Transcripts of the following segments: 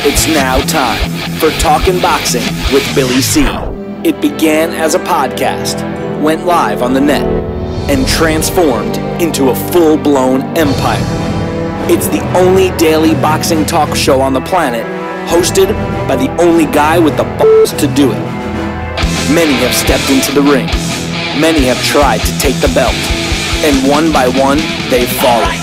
It's now time for Talkin' Boxing with Billy C. It began as a podcast, went live on the net, and transformed into a full-blown empire. It's the only daily boxing talk show on the planet, hosted by the only guy with the balls to do it. Many have stepped into the ring. Many have tried to take the belt. And one by one, they've fallen.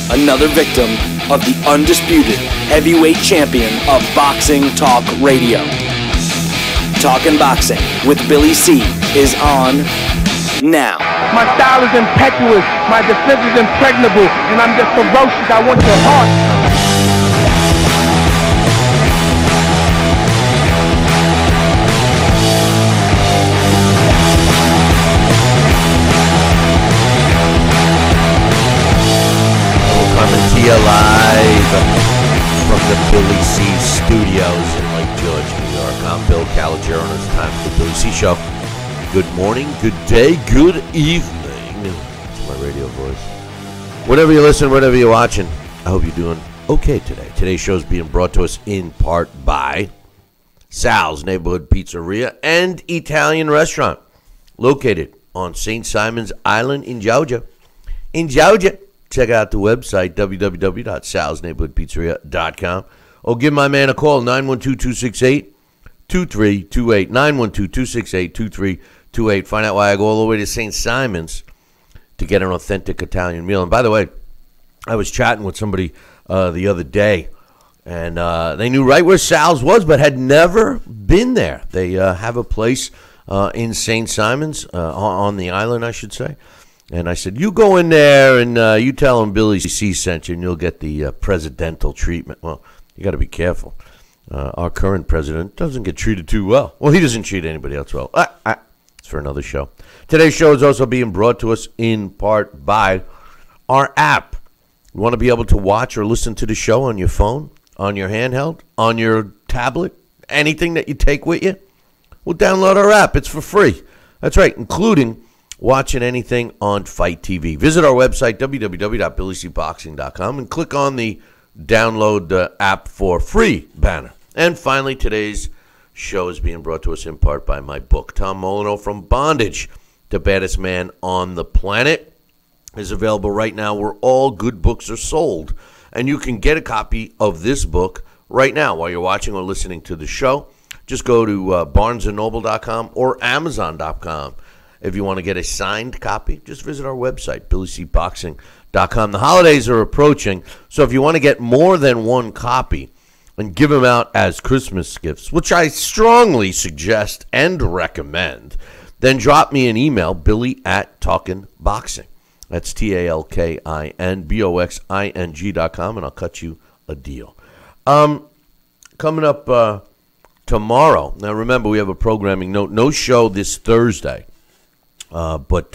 Another victim of the undisputed heavyweight champion of Boxing Talk Radio. Talkin' Boxing with Billy C is on now. My style is impetuous, my defense is impregnable, and I'm just ferocious. I want your heart. Live from the Billy C studios in Lake George, New York. I'm Bill Calogero, and it's time for the Billy C Show. Good morning, good day, good evening. It's my radio voice. Whatever you listen, whatever you're watching, I hope you're doing okay today. Today's show is being brought to us in part by Sal's Neighborhood Pizzeria and Italian Restaurant, located on St. Simon's Island in Georgia. Check out the website, www.salsneighborhoodpizzeria.com, or give my man a call, 912-268-2328, 912-268-2328. Find out why I go all the way to St. Simon's to get an authentic Italian meal. And by the way, I was chatting with somebody the other day, and they knew right where Sal's was, but had never been there. They have a place in St. Simon's, on the island, I should say. And I said, you go in there and you tell them Billy C sent you, and you'll get the presidential treatment. Well, you got to be careful. Our current president doesn't get treated too well. Well, he doesn't treat anybody else well. It's for another show. Today's show is also being brought to us in part by our app. You want to be able to watch or listen to the show on your phone, on your handheld, on your tablet, anything that you take with you? Well, download our app. It's for free. That's right, including watching anything on Fight TV. Visit our website, www.billycboxing.com, and click on the download the app for free banner. And finally, today's show is being brought to us in part by my book. Tom Molyneux, From Bondage, The Baddest Man on the Planet, is available right now where all good books are sold. And you can get a copy of this book right now while you're watching or listening to the show. Just go to barnesandnoble.com or amazon.com. If you want to get a signed copy, just visit our website, billycboxing.com. The holidays are approaching, so if you want to get more than one copy and give them out as Christmas gifts, which I strongly suggest and recommend, then drop me an email, billy@talkinboxing. That's TALKINBOXING.com, and I'll cut you a deal. Coming up tomorrow, now remember we have a programming note, no show this Thursday. But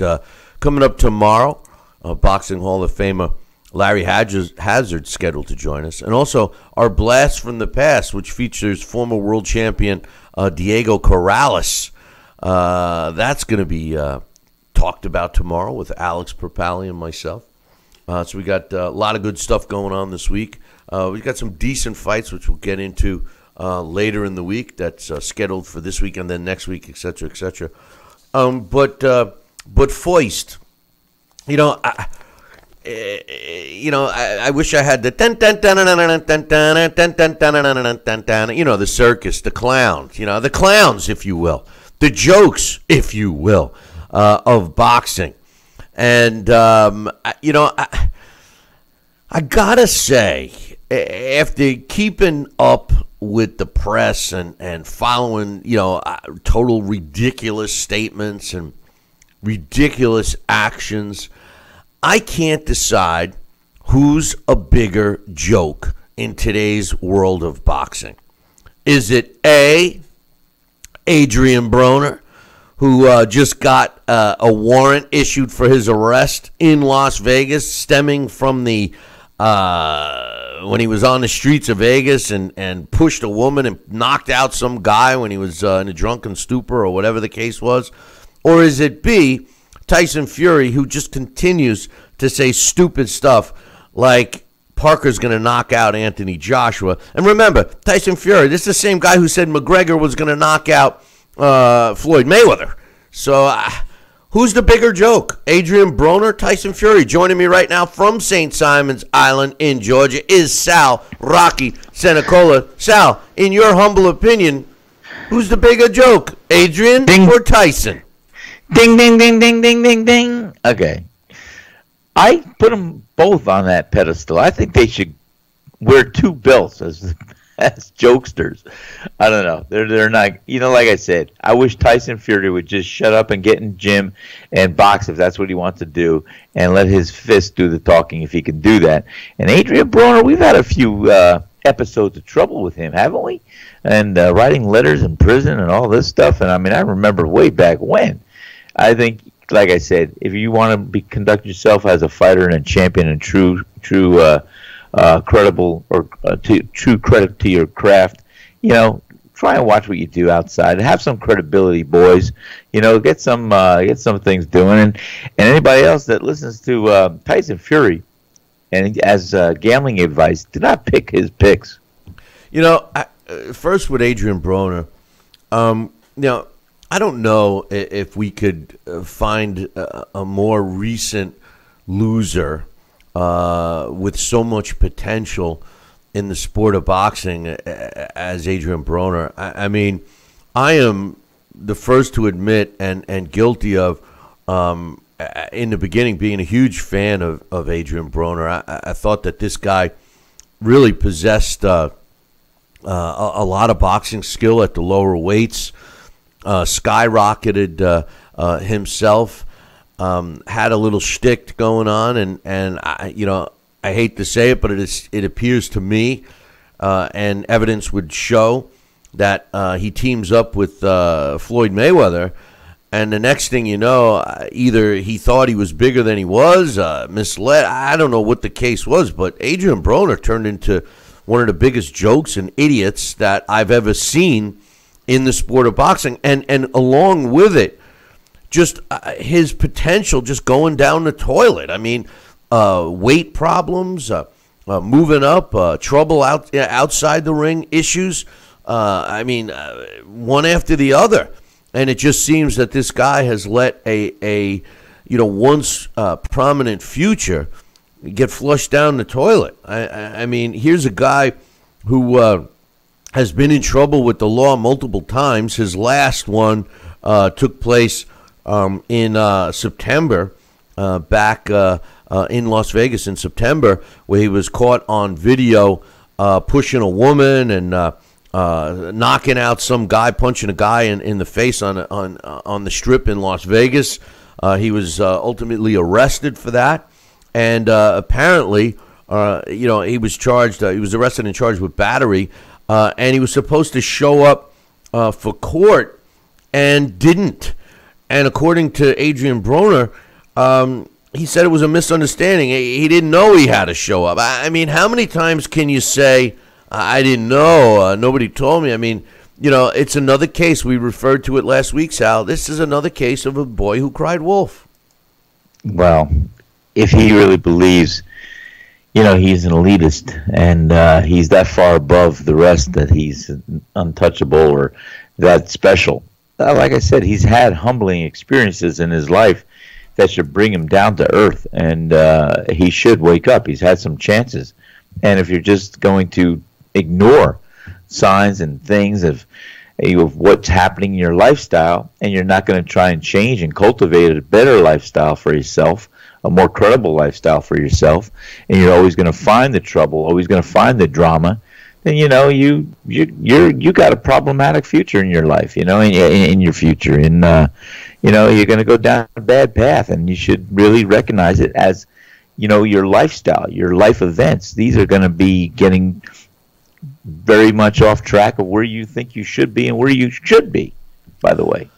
coming up tomorrow, Boxing Hall of Famer Larry Hazard scheduled to join us. And also our Blast from the Past, which features former world champion Diego Corrales. That's going to be talked about tomorrow with Alex Perpali and myself. So we got a lot of good stuff going on this week. We've got some decent fights, which we'll get into later in the week. That's scheduled for this week and then next week, et cetera, et cetera. But Foist, I wish I had the the circus, the clowns, the clowns, if you will, the jokes, if you will, of boxing. And, I gotta say, after keeping up with the press and following, total ridiculous statements and ridiculous actions, I can't decide who's a bigger joke in today's world of boxing. Is it A, Adrien Broner, who just got a warrant issued for his arrest in Las Vegas, stemming from the when he was on the streets of Vegas and pushed a woman and knocked out some guy when he was in a drunken stupor or whatever the case was? Or is it B, Tyson Fury, who just continues to say stupid stuff like Parker's going to knock out Anthony Joshua. And remember, Tyson Fury, this is the same guy who said McGregor was going to knock out Floyd Mayweather. So who's the bigger joke? Adrien Broner, Tyson Fury? Joining me right now from St. Simon's Island in Georgia is Sal Rocky Senecola. Sal, in your humble opinion, who's the bigger joke, Adrien or Tyson? Ding, ding, ding, ding, ding, ding, ding. Okay. I put them both on that pedestal. I think they should wear two belts as jokesters. I don't know. They're not. Like I said, I wish Tyson Fury would just shut up and get in gym and box if that's what he wants to do, and let his fist do the talking if he can do that. And Adrien Broner, we've had a few episodes of trouble with him, haven't we? And writing letters in prison and all this stuff. And I remember way back when. I think, like I said, if you want to conduct yourself as a fighter and a champion and true credible or true credit to your craft, try and watch what you do outside. Have some credibility, boys. Get some things doing. And anybody else that listens to Tyson Fury and as gambling advice, do not pick his picks. First with Adrien Broner, I don't know if we could find a more recent loser with so much potential in the sport of boxing as Adrien Broner. I am the first to admit and guilty of, in the beginning, being a huge fan of Adrien Broner. I thought that this guy really possessed a lot of boxing skill at the lower weights. Skyrocketed himself, had a little shtick going on, and I hate to say it, but it appears to me, and evidence would show that he teams up with Floyd Mayweather, and the next thing you know, either he thought he was bigger than he was, misled. I don't know what the case was, but Adrien Broner turned into one of the biggest jokes and idiots that I've ever seen in the sport of boxing, and along with it, just his potential just going down the toilet. Weight problems, moving up, trouble outside the ring, issues. One after the other, and it just seems that this guy has let a once prominent future get flushed down the toilet. Here's a guy who has been in trouble with the law multiple times. His last one took place in September, back in Las Vegas in September, where he was caught on video pushing a woman and knocking out some guy, punching a guy in the face on the Strip in Las Vegas. He was ultimately arrested for that, and apparently, he was charged. He was arrested and charged with battery. And he was supposed to show up for court and didn't. And according to Adrien Broner, he said it was a misunderstanding. He didn't know he had to show up. How many times can you say, I didn't know, nobody told me? It's another case. We referred to it last week, Sal. This is another case of a boy who cried wolf. Well, if he really believes he's an elitist, and he's that far above the rest that he's untouchable or that special. Like I said, he's had humbling experiences in his life that should bring him down to earth, and he should wake up. He's had some chances. And if you're just going to ignore signs and things of what's happening in your lifestyle, and you're not going to try and change and cultivate a better lifestyle for yourself, a more credible lifestyle for yourself, and you're always going to find the trouble, always going to find the drama, then you got a problematic future in your life, in your future, and you're going to go down a bad path, and you should really recognize it as your lifestyle, your life events. These are going to be getting very much off track of where you think you should be and where you should be. By the way,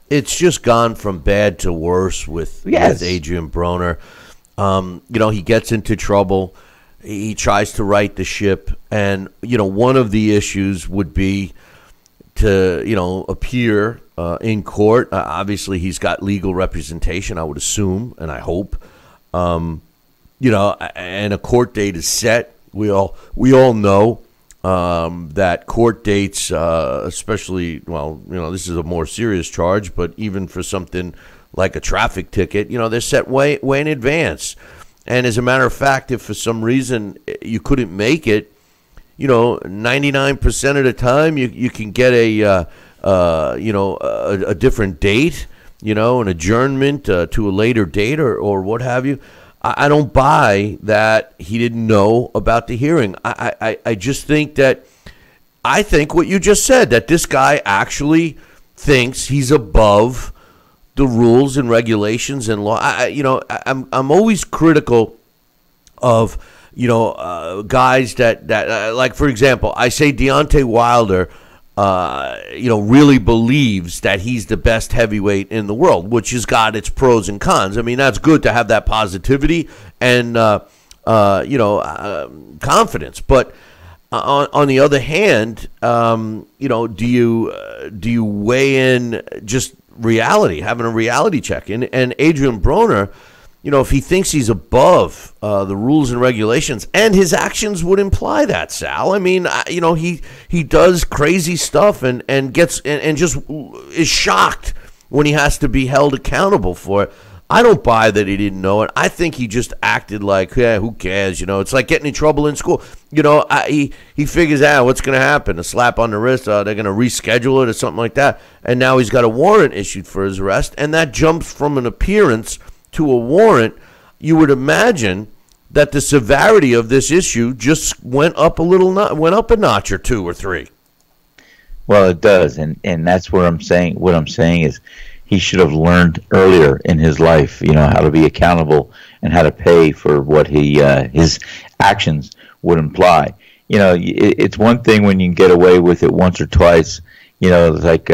it's just gone from bad to worse with Adrien Broner. He gets into trouble. He tries to right the ship. And, one of the issues would be to, appear in court. Obviously, he's got legal representation, I would assume, and I hope. and a court date is set. We all know that court dates, especially, this is a more serious charge, but even for something like a traffic ticket, they're set way in advance. And as a matter of fact, if for some reason you couldn't make it, 99% of the time you can get a different date, an adjournment to a later date or what have you. I don't buy that he didn't know about the hearing. I just think what you just said, that this guy actually thinks he's above the rules and regulations and law. I'm always critical of guys that like, for example, I say Deontay Wilder really believes that he's the best heavyweight in the world, which has got its pros and cons. I mean, that's good to have that positivity and confidence, but on the other hand, do you weigh in just reality, having a reality check? And Adrien Broner, if he thinks he's above the rules and regulations, and his actions would imply that, Sal. I mean, he does crazy stuff and gets and just is shocked when he has to be held accountable for it. I don't buy that he didn't know it. I think he just acted like, yeah, who cares? It's like getting in trouble in school. He figures out what's going to happen. A slap on the wrist, they're going to reschedule it or something like that. And now he's got a warrant issued for his arrest, and that jumps from an appearance to a warrant. You would imagine that the severity of this issue just went up a notch or two or three. Well, it does, and that's what I'm saying. What I'm saying is, he should have learned earlier in his life, how to be accountable and how to pay for what his actions would imply. It's one thing when you can get away with it once or twice. It's like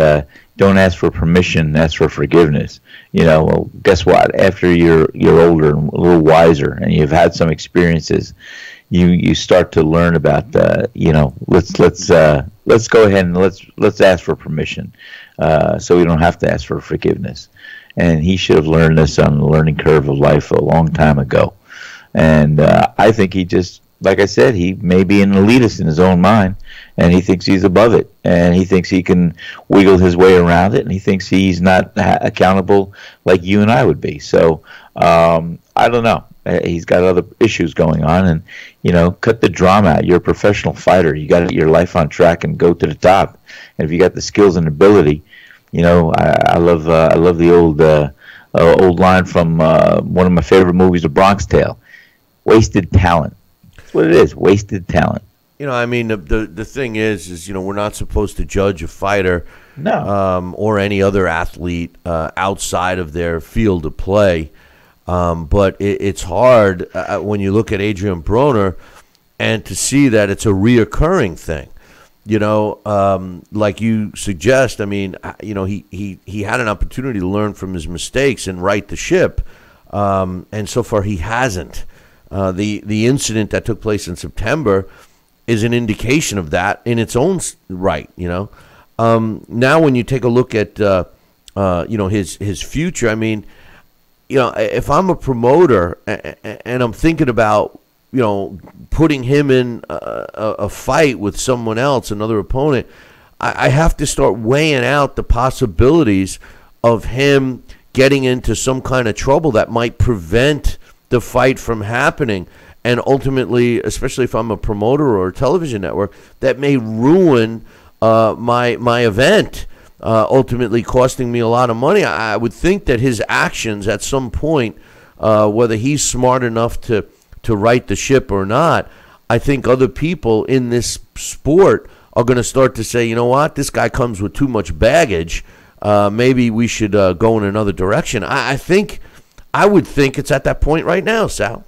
don't ask for permission, ask for forgiveness. Well, guess what? After you're older and a little wiser, and you've had some experiences, you start to learn about let's go ahead and let's ask for permission, so we don't have to ask for forgiveness. And he should have learned this on the learning curve of life a long time ago. And I think he just, like I said, he may be an elitist in his own mind, and he thinks he's above it, and he thinks he can wiggle his way around it, and he thinks he's not accountable like you and I would be. So I don't know. He's got other issues going on, and cut the drama out. You're a professional fighter. You got to get your life on track and go to the top. And if you got the skills and ability, I love the old line from one of my favorite movies, The Bronx Tale: wasted talent. That's what it is, wasted talent. The thing is we're not supposed to judge a fighter, no, or any other athlete outside of their field of play. But it's hard when you look at Adrien Broner and to see that it's a reoccurring thing. Like you suggest, he had an opportunity to learn from his mistakes and right the ship, and so far he hasn't. The incident that took place in September is an indication of that in its own right. Now when you take a look at his future, if I'm a promoter and I'm thinking about, putting him in a fight with someone else, another opponent, I have to start weighing out the possibilities of him getting into some kind of trouble that might prevent the fight from happening. And ultimately, especially if I'm a promoter or a television network, that may ruin my event. Ultimately costing me a lot of money. I would think that his actions at some point, whether he's smart enough to right the ship or not, I think other people in this sport are going to start to say, you know what, this guy comes with too much baggage. Maybe we should go in another direction. I would think it's at that point right now, Sal.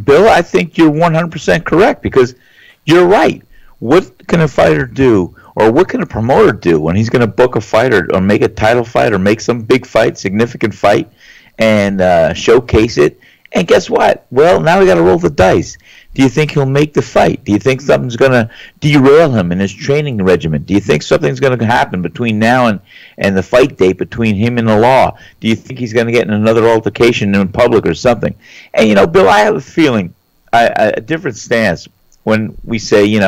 Bill, I think you're 100% correct, because you're right. What can a fighter do, or what can a promoter do when he's going to book a fighter or make a title fight or make some big fight, significant fight, and showcase it And guess what? Well, now we got to roll the dice. Do you think he'll make the fight? Do you think something's going to derail him in his training regimen? Do you think something's going to happen between now and the fight date between him and the law? Do you think he's going to get in another altercation in public or something? And, Bill, I have a feeling, a different stance when we say,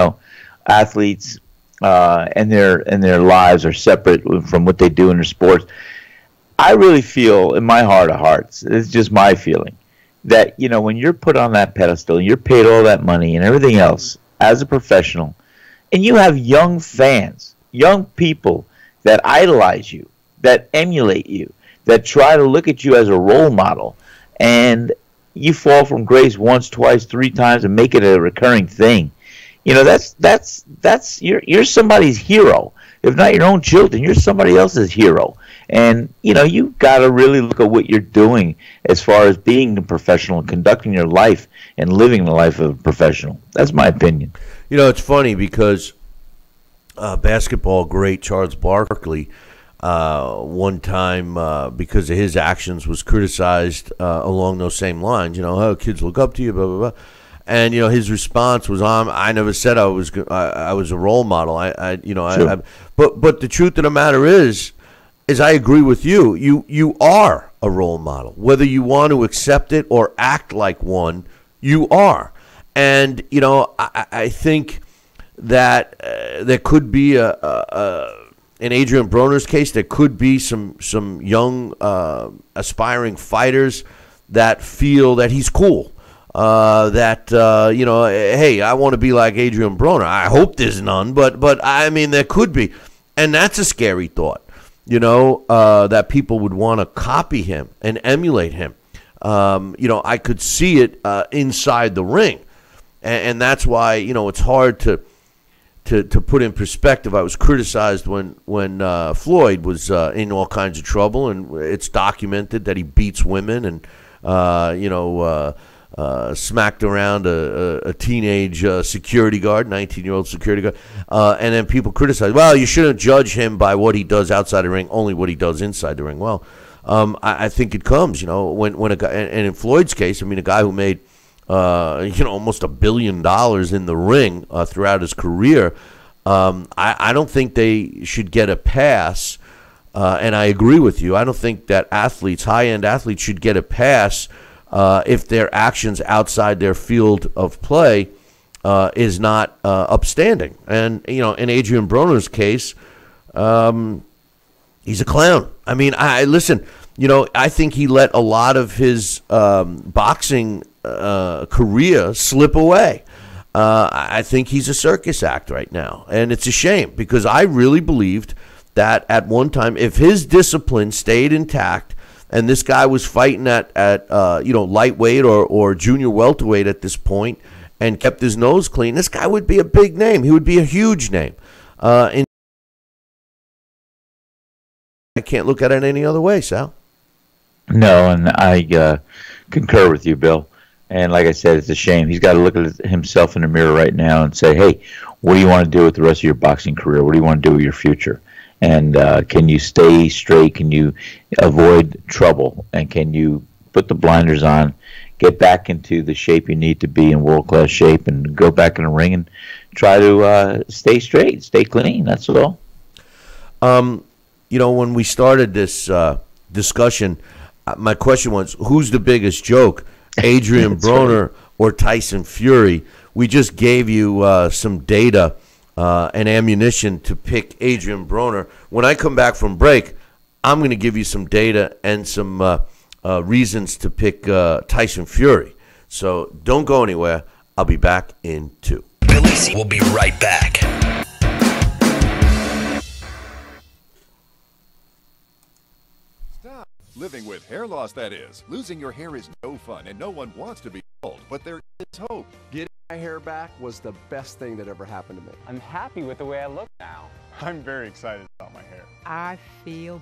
athletes and their lives are separate from what they do in their sports. I really feel in my heart of hearts, it's just my feeling, that, when you're put on that pedestal, you're paid all that money and everything else as a professional, and you have young fans, young people that idolize you, that emulate you, that try to look at you as a role model, and you fall from grace once, twice, three times and make it a recurring thing. That's you're somebody's hero. If not your own children, you're somebody else's hero. And, you got to really look at what you're doing as far as being a professional and conducting your life and living the life of a professional. That's my opinion. It's funny because basketball great Charles Barkley one time because of his actions was criticized along those same lines. Oh, kids look up to you, blah, blah, blah. And his response was, "I never said I was a role model. Sure. But the truth of the matter is I agree with you. You are a role model, whether you want to accept it or act like one. You are, and I think that there could be in Adrien Broner's case, there could be some young aspiring fighters that feel that he's cool. Hey, I want to be like Adrien Broner. I hope there's none, but I mean there could be, and that's a scary thought. That people would want to copy him and emulate him. I could see it inside the ring, and that's why it's hard to put in perspective. I was criticized when Floyd was in all kinds of trouble, and it's documented that he beats women and smacked around a teenage security guard, 19-year-old security guard, and then people criticize, well, you shouldn't judge him by what he does outside the ring, only what he does inside the ring. Well, I think it comes, when a guy, and in Floyd's case, I mean, a guy who made, almost $1 billion in the ring throughout his career, I don't think they should get a pass, and I agree with you. I don't think that high-end athletes should get a pass if their actions outside their field of play is not upstanding. And, in Adrien Broner's case, he's a clown. I mean, listen, I think he let a lot of his boxing career slip away. I think he's a circus act right now. And it's a shame because I really believed that at one time, if his discipline stayed intact, and this guy was fighting at lightweight or junior welterweight at this point and kept his nose clean, this guy would be a big name. He would be a huge name. I can't look at it any other way, Sal. No, and I concur with you, Bill. And like I said, it's a shame. He's got to look at himself in the mirror right now and say, hey, what do you want to do with the rest of your boxing career? What do you want to do with your future? And can you stay straight? Can you avoid trouble? And can you put the blinders on, get back into the shape you need to be in world-class shape, and go back in the ring and try to stay straight, stay clean? That's all. When we started this discussion, my question was, who's the biggest joke, Adrien Broner right, or Tyson Fury? We just gave you some data and ammunition to pick Adrien Broner. When I come back from break, I'm going to give you some data and some reasons to pick Tyson Fury. So don't go anywhere. I'll be back in 2. Billy C will be right back. Stop living with hair loss, that is. Losing your hair is no fun, and no one wants to be bald, but there is hope. Getting my hair back was the best thing that ever happened to me. I'm happy with the way I look now. I'm very excited about my hair. I feel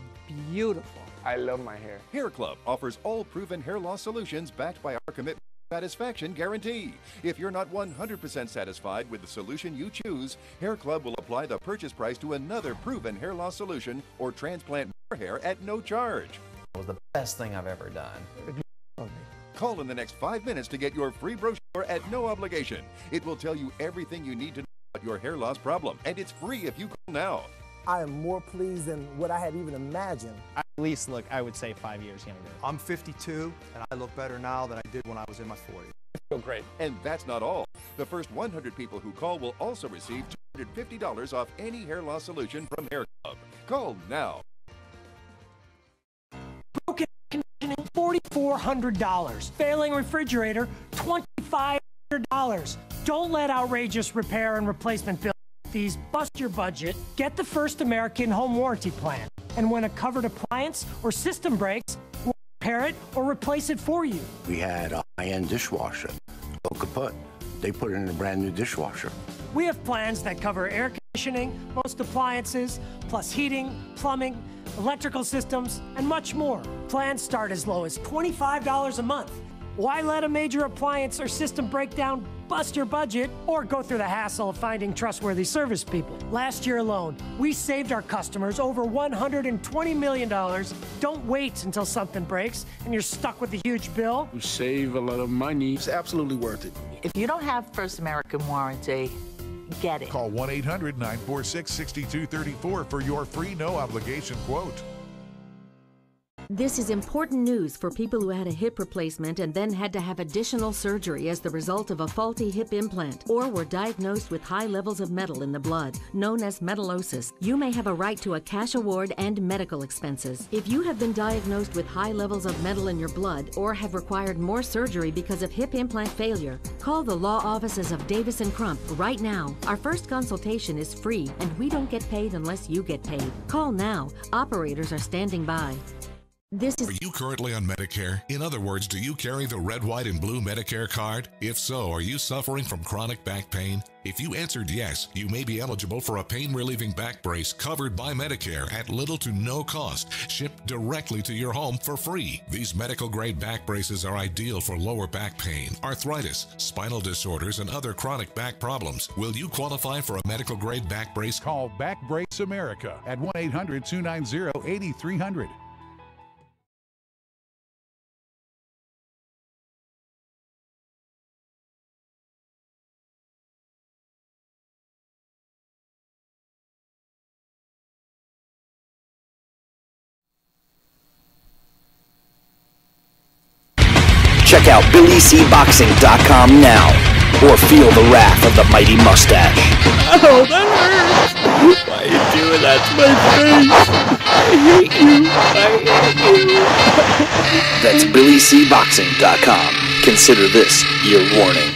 beautiful. I love my hair. Hair Club offers all proven hair loss solutions backed by our commitment satisfaction guarantee. If you're not 100% satisfied with the solution you choose, Hair Club will apply the purchase price to another proven hair loss solution or transplant more hair at no charge. It was the best thing I've ever done. Call in the next 5 minutes to get your free brochure at no obligation. It will tell you everything you need to know about your hair loss problem, and it's free if you call now. I am more pleased than what I had even imagined. I at least look, I would say, 5 years younger. I'm 52, and I look better now than I did when I was in my 40s. I feel great. And that's not all. The first 100 people who call will also receive $250 off any hair loss solution from Hair Club. Call now. Broken conditioning, $4,400. Failing refrigerator, $2,500. Don't let outrageous repair and replacement bills fees bust your budget. Get the First American Home Warranty Plan. And when a covered appliance or system breaks, we'll repair it or replace it for you. We had a high-end dishwasher, no kaput. They put it in a brand new dishwasher. We have plans that cover air conditioning, most appliances, plus heating, plumbing, electrical systems, and much more. Plans start as low as $25 a month. Why let a major appliance or system breakdown bust your budget or go through the hassle of finding trustworthy service people? Last year alone, we saved our customers over $120 million. Don't wait until something breaks and you're stuck with a huge bill. You save a lot of money. It's absolutely worth it. If you don't have First American warranty, get it. Call 1-800-946-6234 for your free no-obligation quote. This is important news for people who had a hip replacement and then had to have additional surgery as the result of a faulty hip implant or were diagnosed with high levels of metal in the blood, known as metallosis. You may have a right to a cash award and medical expenses. If you have been diagnosed with high levels of metal in your blood or have required more surgery because of hip implant failure, call the law offices of Davis & Crump right now. Our first consultation is free and we don't get paid unless you get paid. Call now. Operators are standing by. Are you currently on Medicare? In other words, do you carry the red, white, and blue Medicare card? If so, are you suffering from chronic back pain? If you answered yes, you may be eligible for a pain-relieving back brace covered by Medicare at little to no cost, shipped directly to your home for free. These medical-grade back braces are ideal for lower back pain, arthritis, spinal disorders, and other chronic back problems. Will you qualify for a medical-grade back brace? Call Back Brace America at 1-800-290-8300. Check out BillyCBoxing.com now, or feel the wrath of the mighty mustache. Oh, that hurts! Why are you doing that to my face? I hate you! That's BillyCBoxing.com. Consider this your warning.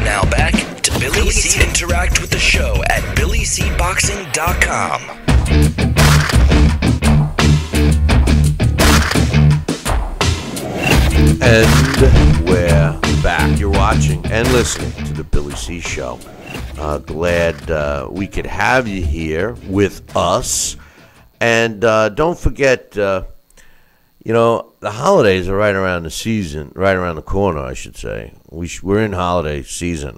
Now back to Billy C. Interact with the show at BillyCBoxing.com. And we're back. You're watching and listening to the Billy C. Show. Glad we could have you here with us. And don't forget, the holidays are right around the season, right around the corner, I should say. We're in holiday season.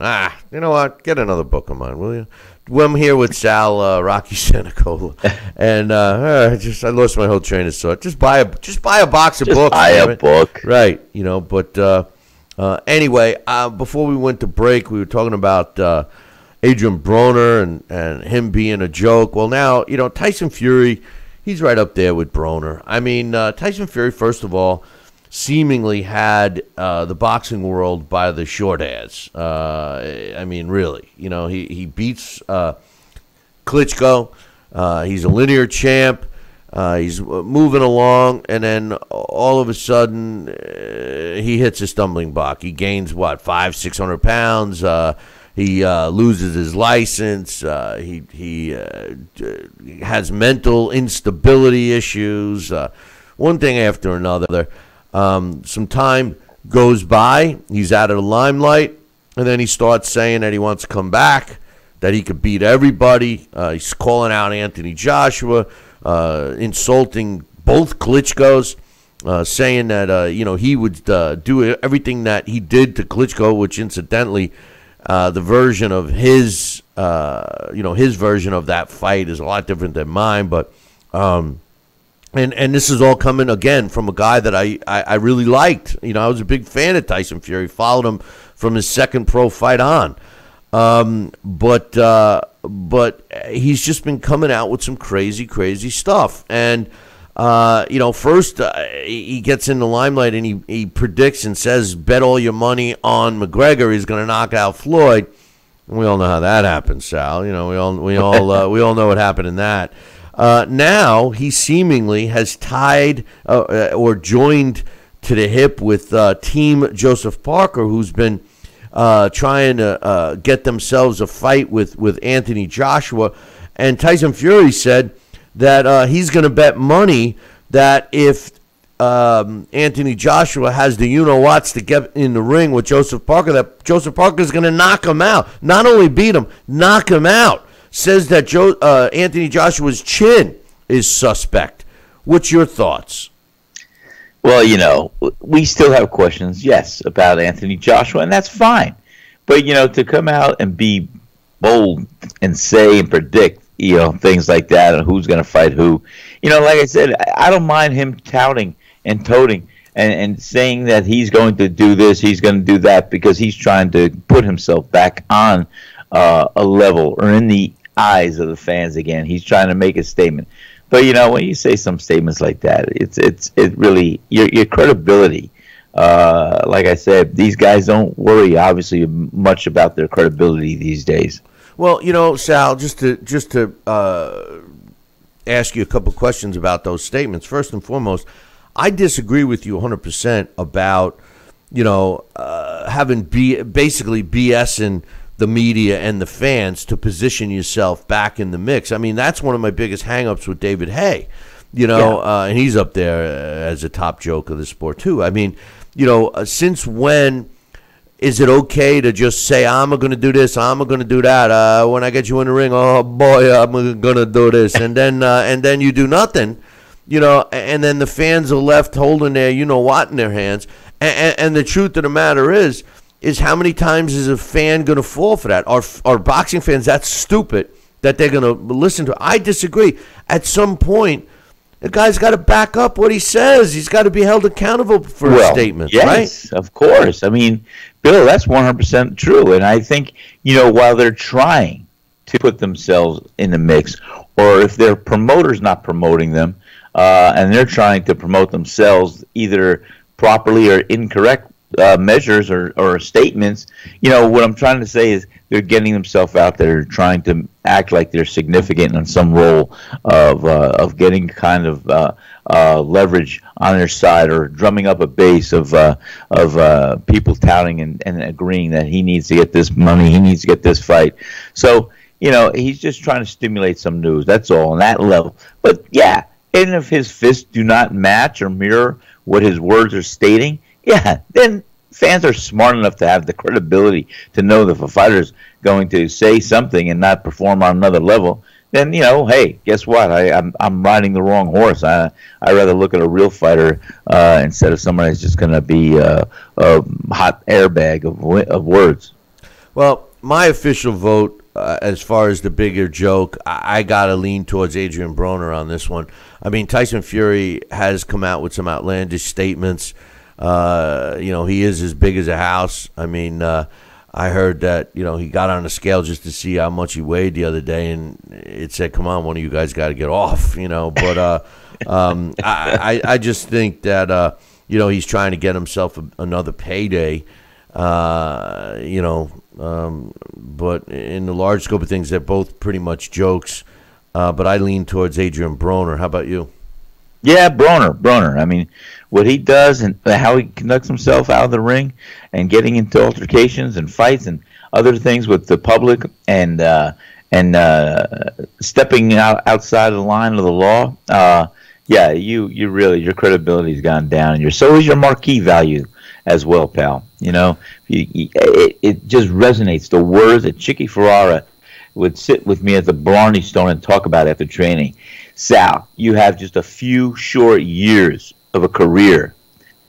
You know what? Get another book of mine, will you? Well, I'm here with Sal Rocky Senecola, and I lost my whole train of thought. Just buy a box of books. Buy a book, right? But anyway, before we went to break, we were talking about Adrien Broner and him being a joke. Well, now Tyson Fury, he's right up there with Broner. I mean, Tyson Fury, first of all, seemingly had the boxing world by the short ass. I mean, really. He beats Klitschko. He's a linear champ. He's moving along, and then all of a sudden he hits a stumbling block. He gains, 500-600 pounds. He loses his license. He has mental instability issues. One thing after another. Some time goes by, he's out of the limelight, and then he starts saying that he wants to come back, that he could beat everybody. He's calling out Anthony Joshua, insulting both Klitschkos, saying that he would do everything that he did to Klitschko, which incidentally, the version of his version of that fight is a lot different than mine, but And this is all coming, again, from a guy that I really liked. You know, I was a big fan of Tyson Fury, followed him from his second pro fight on. But he's just been coming out with some crazy stuff. And, first he gets in the limelight and he predicts and says, bet all your money on McGregor. He's going to knock out Floyd. And we all know how that happened, Sal. You know, we all know what happened in that. Now he seemingly has tied or joined to the hip with Team Joseph Parker, who's been trying to get themselves a fight with Anthony Joshua. And Tyson Fury said that he's going to bet money that if Anthony Joshua has the you-know-whats to get in the ring with Joseph Parker, that Joseph Parker is going to knock him out. Not only beat him, knock him out. Says that Anthony Joshua's chin is suspect. What's your thoughts? Well, you know, we still have questions, yes, about Anthony Joshua, and that's fine. But, you know, to come out and be bold and say and predict, you know, things like that and who's going to fight who, you know, like I said, I don't mind him touting and toting and saying that he's going to do this, he's going to do that, because he's trying to put himself back on a level or in the eyes of the fans again. He's trying to make a statement. But you know, when you say some statements like that, it really your credibility. Like I said, these guys don't worry obviously much about their credibility these days. Well, you know, Sal, just to ask you a couple questions about those statements. First and foremost, I disagree with you 100% about, you know, having basically BSing the media and the fans to position yourself back in the mix. I mean, that's one of my biggest hangups with David Hay, you know, and he's up there as a top joke of the sport too. I mean, you know, since when is it okay to just say, I'm going to do this, I'm going to do that, when I get you in the ring, oh boy, I'm going to do this, and then you do nothing, you know, and then the fans are left holding their you-know-what in their hands, and the truth of the matter is how many times is a fan going to fall for that? Are boxing fans that stupid that they're going to listen to? I disagree. At some point, the guy's got to back up what he says. He's got to be held accountable for his statements, yes, right? Yes, of course. I mean, Bill, that's 100% true. And I think, you know, while they're trying to put themselves in the mix, or if their promoter's not promoting them, and they're trying to promote themselves either properly or incorrect measures or statements, you know, what I'm trying to say is they're getting themselves out there, trying to act like they're significant in some role of getting kind of leverage on their side, or drumming up a base of people touting and agreeing that he needs to get this money, he needs to get this fight. So, you know, he's just trying to stimulate some news. That's all on that level. But yeah, and if his fists do not match or mirror what his words are stating, yeah, then fans are smart enough to have the credibility to know that if a fighter's going to say something and not perform on another level, then, you know, hey, guess what? I'm riding the wrong horse. I'd rather look at a real fighter instead of somebody that's just going to be a hot airbag of words. Well, my official vote, as far as the bigger joke, I got to lean towards Adrien Broner on this one. I mean, Tyson Fury has come out with some outlandish statements. You know, he is as big as a house. I mean, I heard that, you know, he got on a scale just to see how much he weighed the other day, and it said, come on, one of you guys got to get off, you know. But I just think that, you know, he's trying to get himself another payday, you know. But in the large scope of things, they're both pretty much jokes. But I lean towards Adrien Broner. How about you? Yeah, Broner. I mean, what he does and how he conducts himself out of the ring and getting into altercations and fights and other things with the public and stepping outside of the line of the law. Yeah, you really, your credibility's gone down, and so is your marquee value as well, pal. You know, it just resonates. The words that Chicky Ferrara would sit with me at the Blarney Stone and talk about after training. Sal, you have just a few short years of a career.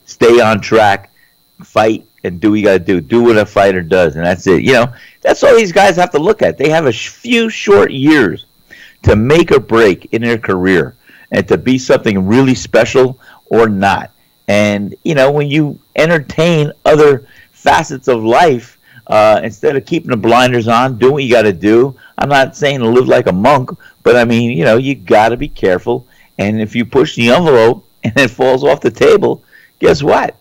Stay on track, fight, and do what you got to do. Do what a fighter does, and that's it. You know, that's all these guys have to look at. They have a few short years to make or break in their career. and to be something really special or not. And, when you entertain other facets of life, instead of keeping the blinders on, do what you got to do. I'm not saying to live like a monk, but I mean, you got to be careful. And if you push the envelope and it falls off the table, guess what?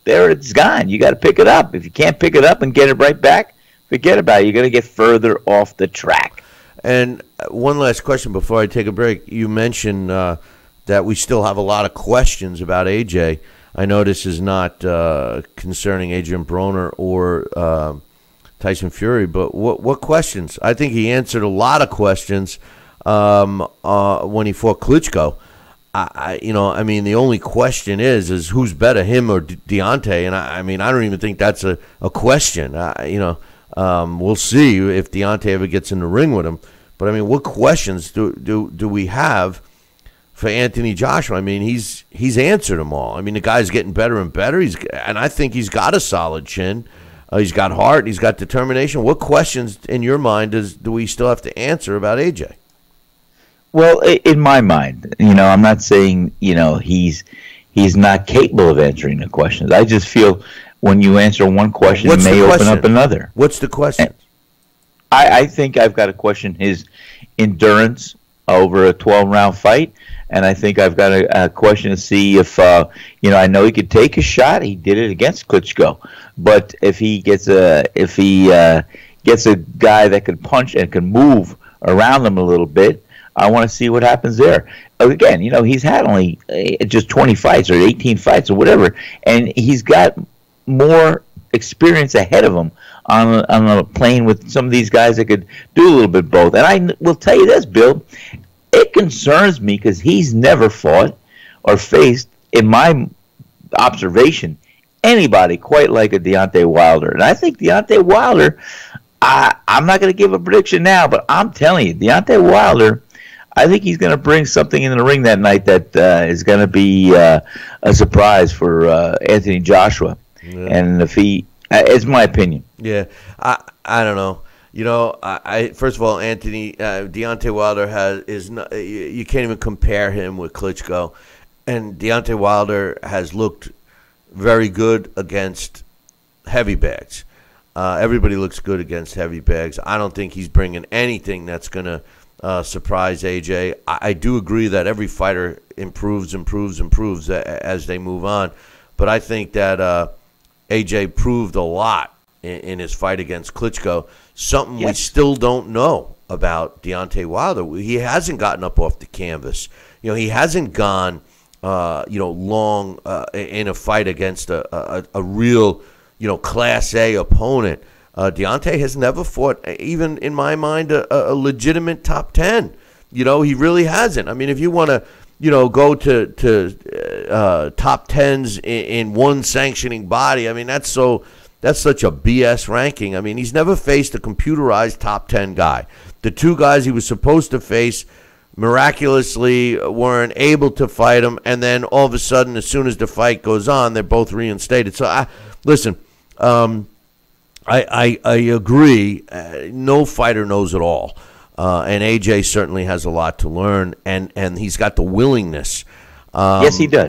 There it's gone. You got to pick it up. If you can't pick it up and get it right back, forget about it. You're going to get further off the track. And one last question before I take a break. You mentioned that we still have a lot of questions about AJ. I know this is not concerning Adrien Broner or Tyson Fury, but what questions? I think he answered a lot of questions when he fought Klitschko. I mean, the only question is who's better, him or Deontay? And I mean, I don't even think that's a question. We'll see if Deontay ever gets in the ring with him. But I mean, what questions do we have for Anthony Joshua? I mean, he's answered them all. I mean, the guy's getting better and better. And I think he's got a solid chin. He's got heart. He's got determination. What questions in your mind do we still have to answer about AJ? Well, in my mind, I'm not saying he's not capable of answering the questions. I just feel when you answer one question, it may open up another. What's the question? I think I've got to question his endurance over a 12-round fight, and I think I've got a question to see if I know he could take a shot. He did it against Klitschko, but if he gets a guy that could punch and can move around him a little bit, I want to see what happens there. Again, he's had only just 20 fights or 18 fights or whatever, and he's got more experience ahead of him on a plane with some of these guys that could do a little bit both. And I will tell you this, Bill, it concerns me because he's never fought or faced, in my observation, anybody quite like a Deontay Wilder. And I think Deontay Wilder, I'm not going to give a prediction now, but I'm telling you, Deontay Wilder, I think he's going to bring something in the ring that night that is going to be a surprise for Anthony Joshua. Yeah. And if he, it's my opinion. Yeah, I don't know. I first of all, Deontay Wilder is not. You can't even compare him with Klitschko, and Deontay Wilder has looked very good against heavy bags. Everybody looks good against heavy bags. I don't think he's bringing anything that's going to surprise AJ. I do agree that every fighter improves as they move on, but I think that AJ proved a lot in his fight against Klitschko, something we still don't know about Deontay Wilder. He hasn't gotten up off the canvas. He hasn't gone, long in a fight against a real, Class A opponent. Deontay has never fought, even in my mind, a legitimate top 10. He really hasn't. I mean, if you want to, go to top 10s in one sanctioning body, I mean, that's such a BS ranking. I mean, he's never faced a computerized top 10 guy. The two guys he was supposed to face miraculously weren't able to fight him, and then all of a sudden, as soon as the fight goes on, they're both reinstated. So, listen, I agree. No fighter knows it all. And AJ certainly has a lot to learn, and he's got the willingness. Yes, he does.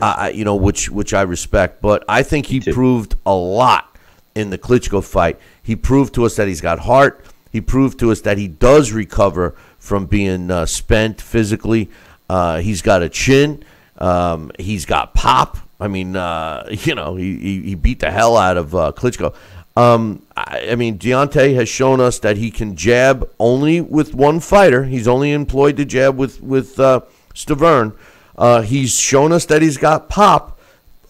Which I respect. But I think he proved a lot in the Klitschko fight. He proved to us that he's got heart. He proved to us that he does recover from being spent physically. He's got a chin. He's got pop. I mean, he beat the hell out of Klitschko. I mean, Deontay has shown us that he can jab only with one fighter. He's only employed the jab with Stavern. He's shown us that he's got pop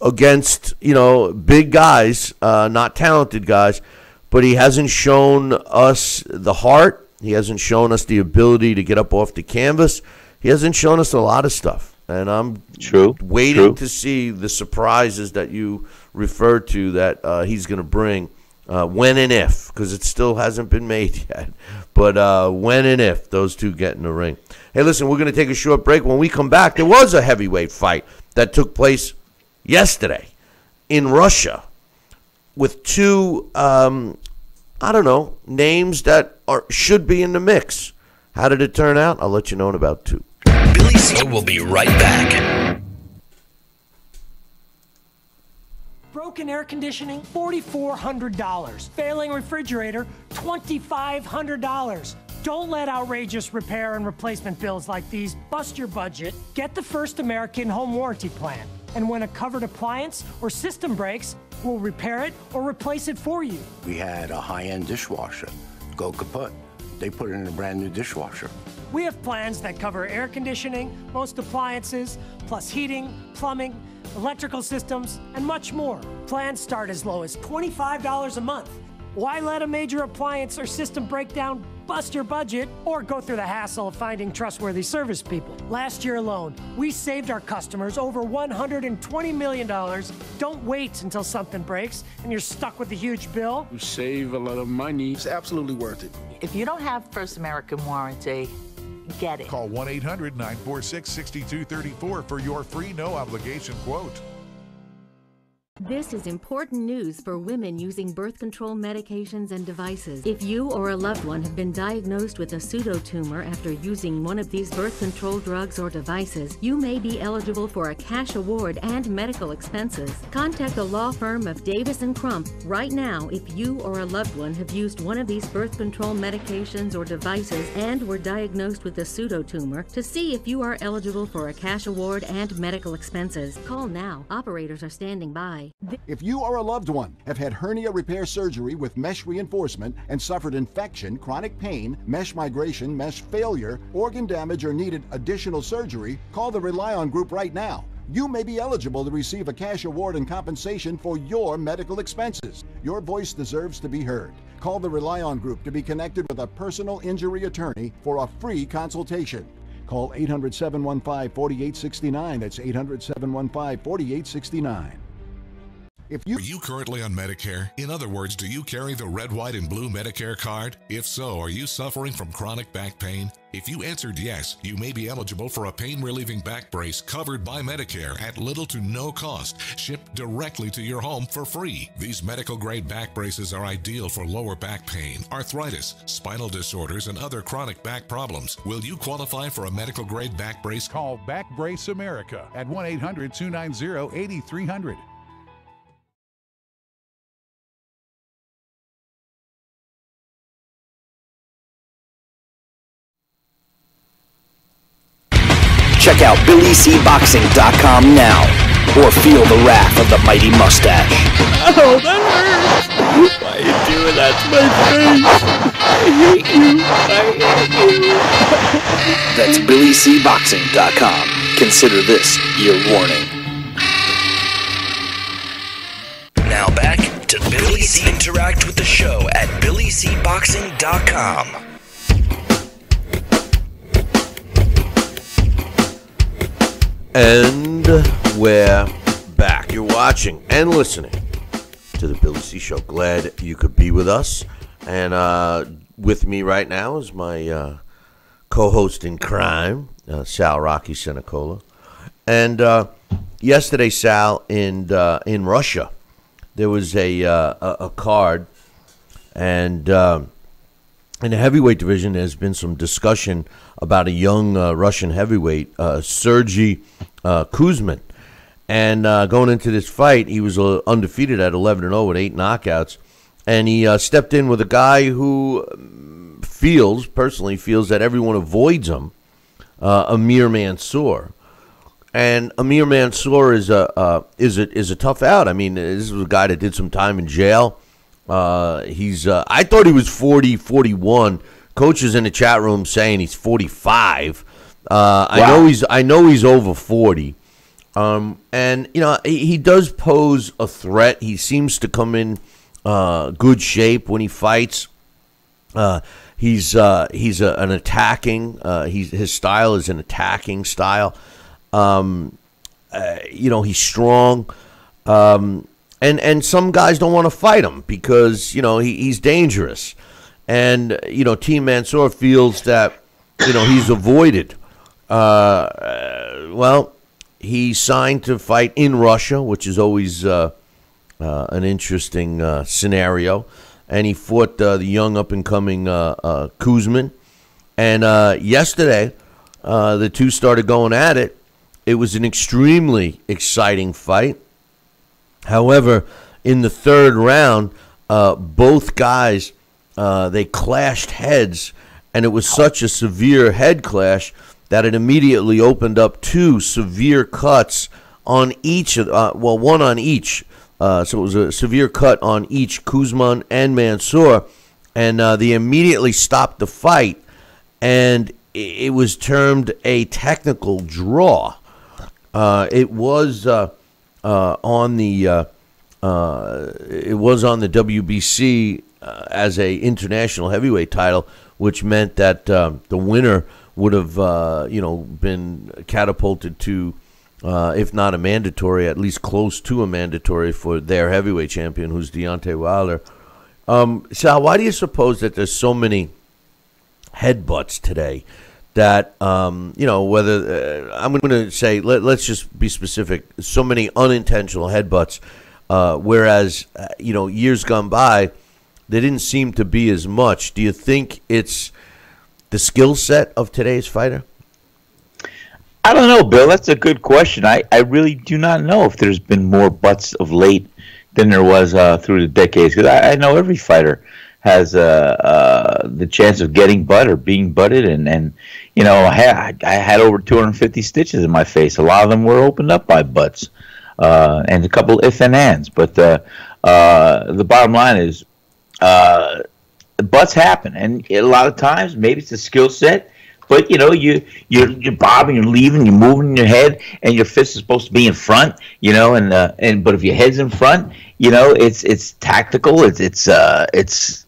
against, big guys, not talented guys. But he hasn't shown us the heart. He hasn't shown us the ability to get up off the canvas. He hasn't shown us a lot of stuff. And I'm waiting to see the surprises that you referred to that he's going to bring. When and if, because it still hasn't been made yet. But when and if those two get in the ring. Hey, listen, we're going to take a short break. When we come back, there was a heavyweight fight that took place yesterday in Russia with two, names that should be in the mix. How did it turn out? I'll let you know in about 2. Billy C will be right back. Broken air conditioning, $4,400. Failing refrigerator, $2,500. Don't let outrageous repair and replacement bills like these bust your budget. Get the First American Home Warranty Plan. And when a covered appliance or system breaks, we'll repair it or replace it for you. We had a high-end dishwasher go kaput. They put it in a brand new dishwasher. We have plans that cover air conditioning, most appliances, plus heating, plumbing, electrical systems, and much more. Plans start as low as $25 a month. Why let a major appliance or system break down, bust your budget, or go through the hassle of finding trustworthy service people? Last year alone, we saved our customers over $120 million. Don't wait until something breaks and you're stuck with a huge bill. You save a lot of money. It's absolutely worth it. If you don't have First American Warranty, get it. Call 1-800-946-6234 for your free no-obligation quote. This is important news for women using birth control medications and devices. If you or a loved one have been diagnosed with a pseudotumor after using one of these birth control drugs or devices, you may be eligible for a cash award and medical expenses. Contact the law firm of Davis & Crump right now if you or a loved one have used one of these birth control medications or devices and were diagnosed with a pseudotumor to see if you are eligible for a cash award and medical expenses. Call now. Operators are standing by. If you or a loved one have had hernia repair surgery with mesh reinforcement and suffered infection, chronic pain, mesh migration, mesh failure, organ damage, or needed additional surgery, call the Rely On Group right now. You may be eligible to receive a cash award and compensation for your medical expenses. Your voice deserves to be heard. Call the Rely On Group to be connected with a personal injury attorney for a free consultation. Call 800-715-4869. That's 800-715-4869. Are you currently on Medicare? In other words, do you carry the red, white, and blue Medicare card? If so, are you suffering from chronic back pain? If you answered yes, you may be eligible for a pain-relieving back brace covered by Medicare at little to no cost, shipped directly to your home for free. These medical-grade back braces are ideal for lower back pain, arthritis, spinal disorders, and other chronic back problems. Will you qualify for a medical-grade back brace? Call Back Brace America at 1-800-290-8300. Check out BillyCBoxing.com now, or feel the wrath of the mighty mustache. Oh, that hurts! Why are you doing that to my face? I hate you. That's BillyCBoxing.com. Consider this your warning. Now back to Billy C. Interact with the show at BillyCBoxing.com. And we're back. You're watching and listening to the Billy C. Show. Glad you could be with us. And with me right now is my co-host in crime, Sal Rocky Senecola. And yesterday, Sal, in Russia, there was a card. And in the heavyweight division, there's been some discussion about a young Russian heavyweight, Sergey Kuzmin. And going into this fight, he was undefeated at 11-0 with 8 knockouts. And he stepped in with a guy who personally feels that everyone avoids him, Amir Mansour. And Amir Mansour is a tough out. I mean, this is a guy that did some time in jail. I thought he was 40, 41. Coaches in the chat room saying he's 45. Wow. I know he's over 40. And you know, he does pose a threat. He seems to come in good shape when he fights. He's an attacking. His style is an attacking style. You know, he's strong. And some guys don't want to fight him because, you know, he's dangerous. And, you know, Team Mansour feels that, you know, he's avoided. Well, he signed to fight in Russia, which is always an interesting scenario. And he fought the young up-and-coming Kuzmin. And yesterday, the two started going at it. It was an extremely exciting fight. However, in the third round, both guys, they clashed heads, and it was such a severe head clash that it immediately opened up two severe cuts on each, one on each. So it was a severe cut on each, Kuzman and Mansour, and they immediately stopped the fight, and it was termed a technical draw. It was on the WBC as a international heavyweight title, which meant that the winner would have been catapulted to, if not a mandatory, at least close to a mandatory for their heavyweight champion, who's Deontay Wilder. Sal, why do you suppose that there's so many headbutts today? That, whether I'm going to say, let's just be specific, so many unintentional headbutts, whereas, years gone by, there didn't seem to be as much. Do you think it's the skill set of today's fighter? I don't know, Bill. That's a good question. I really do not know if there's been more butts of late than there was through the decades. Because I know every fighter has the chance of getting butt or being butted, and I had over 250 stitches in my face. A lot of them were opened up by butts, and a couple if and ands. But the bottom line is, butts happen, and a lot of times maybe it's a skill set. But you're bobbing, you're leaving, you're moving your head, and your fist is supposed to be in front, but if your head's in front, it's tactical. It's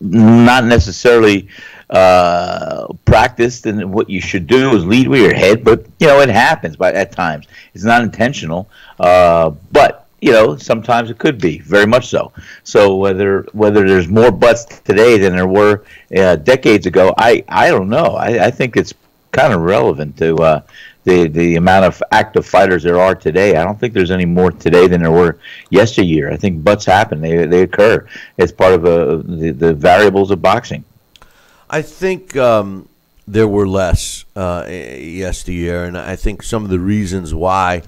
not necessarily practiced, and what you should do is lead with your head. But it happens at times. It's not intentional, but sometimes it could be, very much so. So whether there's more butts today than there were decades ago, I don't know. I think it's kind of relevant to the amount of active fighters there are today. I don't think there's any more today than there were yesteryear. I think butts happen. They occur. It's part of the variables of boxing. I think there were less yesteryear, and I think some of the reasons why,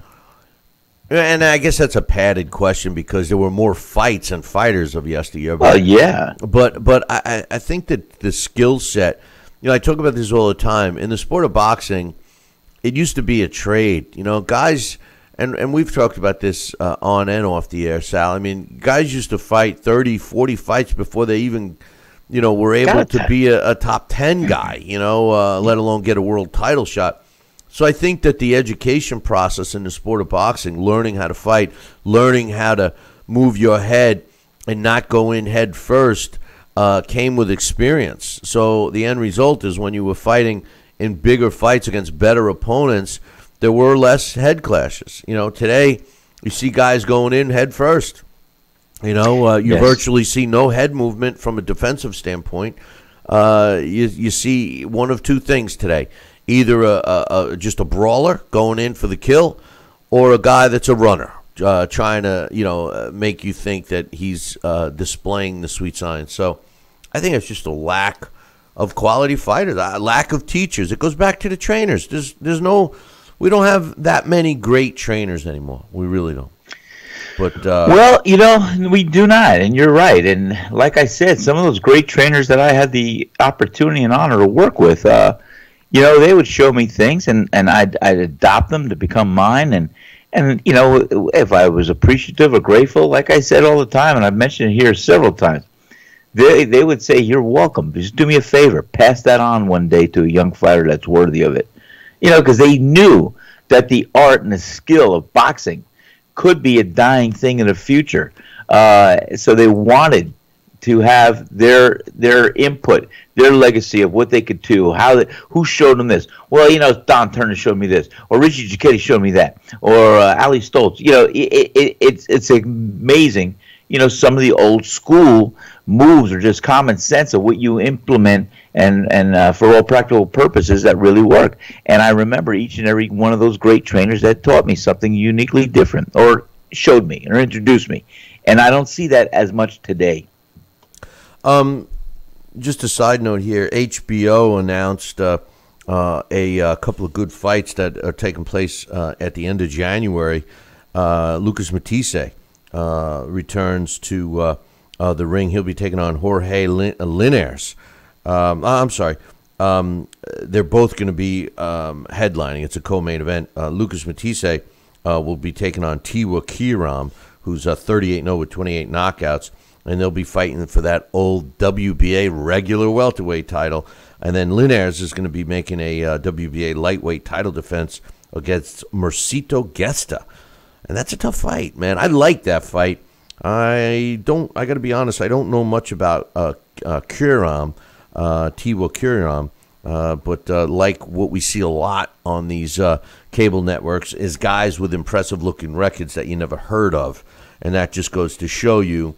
and I guess that's a padded question because there were more fights and fighters of yesteryear. Well, yeah. But I think that the skill set, I talk about this all the time. In the sport of boxing, it used to be a trade. Guys, and we've talked about this on and off the air, Sal. I mean, guys used to fight 30, 40 fights before they even, were able to be a top 10 guy, let alone get a world title shot. So I think that the education process in the sport of boxing, learning how to fight, learning how to move your head and not go in head first, came with experience. So the end result is when you were fighting in bigger fights against better opponents, there were less head clashes. Today you see guys going in head first. You Yes. virtually see no head movement from a defensive standpoint. You see one of two things today. Either just a brawler going in for the kill, or a guy that's a runner trying to make you think that he's displaying the sweet science. So I think it's just a lack of quality fighters, a lack of teachers. It goes back to the trainers. We don't have that many great trainers anymore. We really don't. But well, we do not, and you're right. And like I said, some of those great trainers that I had the opportunity and honor to work with, they would show me things, and I'd adopt them to become mine. And if I was appreciative or grateful, like I said all the time, and I've mentioned it here several times, they would say, "You're welcome. Just do me a favor. Pass that on one day to a young fighter that's worthy of it." Because they knew that the art and the skill of boxing could be a dying thing in the future. So they wanted to have their input, their legacy of what they could do, who showed them this. Well, Don Turner showed me this, or Richie Giacchetti showed me that, or Ali Stoltz. It's amazing. Some of the old school moves are just common sense of what you implement, and for all practical purposes that really work. And I remember each and every one of those great trainers that taught me something uniquely different, or showed me, or introduced me. And I don't see that as much today. Just a side note here, HBO announced a couple of good fights that are taking place at the end of January. Lucas Matisse returns to the ring. He'll be taking on Jorge Linares. I'm sorry. They're both going to be headlining. It's a co-main event. Lucas Matisse will be taking on Tiwa Kiram, who's 38-0 with 28 knockouts, and they'll be fighting for that old WBA regular welterweight title. And then Linares is going to be making a WBA lightweight title defense against Mercito Gesta. And that's a tough fight, man. I like that fight. I got to be honest, I don't know much about Kiram, Tiwa Kiram, but like what we see a lot on these cable networks is guys with impressive-looking records that you never heard of. And that just goes to show you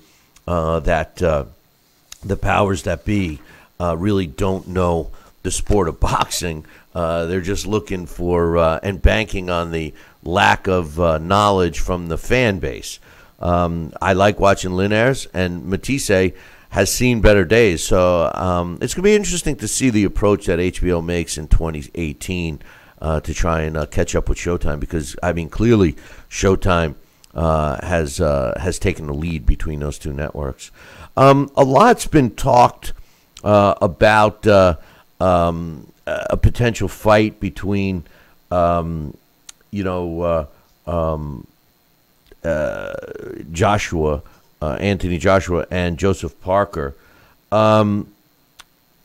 that the powers that be really don't know the sport of boxing. They're just looking for and banking on the lack of knowledge from the fan base. I like watching Linares, and Matisse has seen better days. So it's going to be interesting to see the approach that HBO makes in 2018 to try and catch up with Showtime, because, I mean, clearly Showtime has taken the lead between those two networks. A lot's been talked about a potential fight between, Anthony Joshua and Joseph Parker.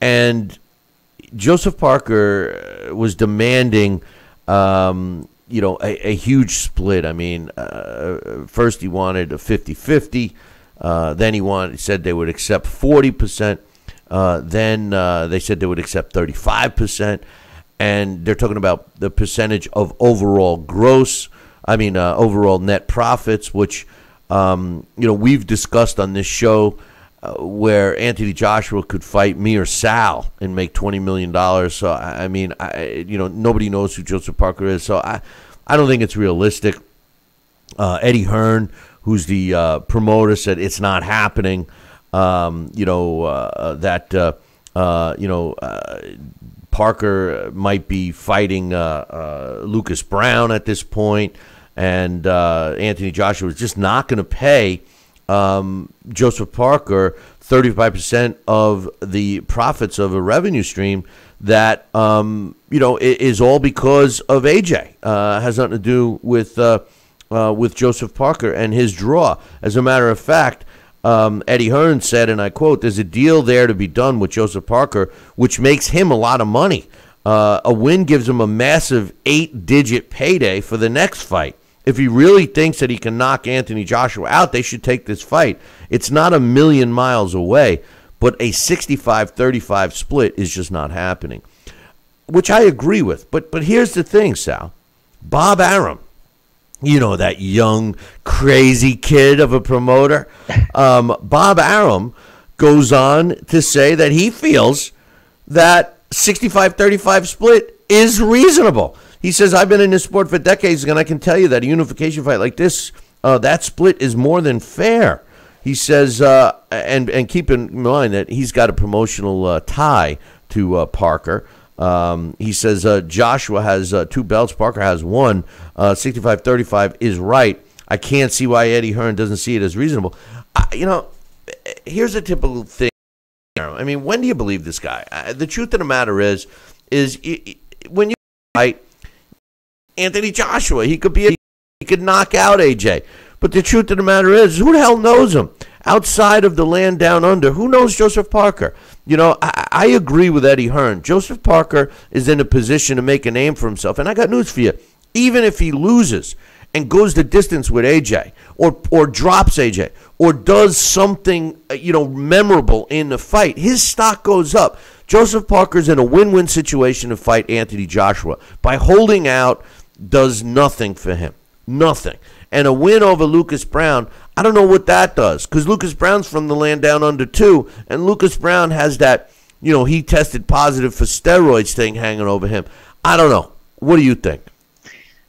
And Joseph Parker was demanding, a huge split. I mean, first he wanted a 50-50. Then he said they would accept 40%. Then they said they would accept 35%. And they're talking about the percentage of overall overall net profits, which, we've discussed on this show where Anthony Joshua could fight me or Sal and make $20 million. So, I mean, nobody knows who Joseph Parker is. So I don't think it's realistic. Eddie Hearn, who's the promoter, said it's not happening. Parker might be fighting Lucas Brown at this point, and Anthony Joshua is just not going to pay Joseph Parker 35% of the profits of a revenue stream that is all because of AJ. Has nothing to do with Joseph Parker and his draw. As a matter of fact, Eddie Hearn said, and I quote, "There's a deal there to be done with Joseph Parker, which makes him a lot of money. A win gives him a massive 8-digit payday for the next fight. If he really thinks that he can knock Anthony Joshua out, they should take this fight. It's not a million miles away, but a 65-35 split is just not happening," which I agree with. But here's the thing, Sal. Bob Arum, that young, crazy kid of a promoter. Bob Arum goes on to say that he feels that 65-35 split is reasonable. He says, "I've been in this sport for decades, and I can tell you that a unification fight like this, that split is more than fair." He says, and keep in mind that he's got a promotional tie to Parker. He says Joshua has 2 belts. Parker has 1. 65-35 is right. I can't see why Eddie Hearn doesn't see it as reasonable. Here's a typical thing. I mean, when do you believe this guy? The truth of the matter is when you fight Anthony Joshua, he could knock out AJ. But the truth of the matter is, who the hell knows him? Outside of the land down under, who knows Joseph Parker? I agree with Eddie Hearn. Joseph Parker is in a position to make a name for himself. And I got news for you. Even if he loses and goes the distance with AJ or drops AJ or does something, memorable in the fight, his stock goes up. Joseph Parker's in a win-win situation to fight Anthony Joshua. By holding out does nothing for him. Nothing. And a win over Lucas Brown, I don't know what that does, because Lucas Brown's from the land down under too, and Lucas Brown has that, he tested positive for steroids thing hanging over him. I don't know. What do you think?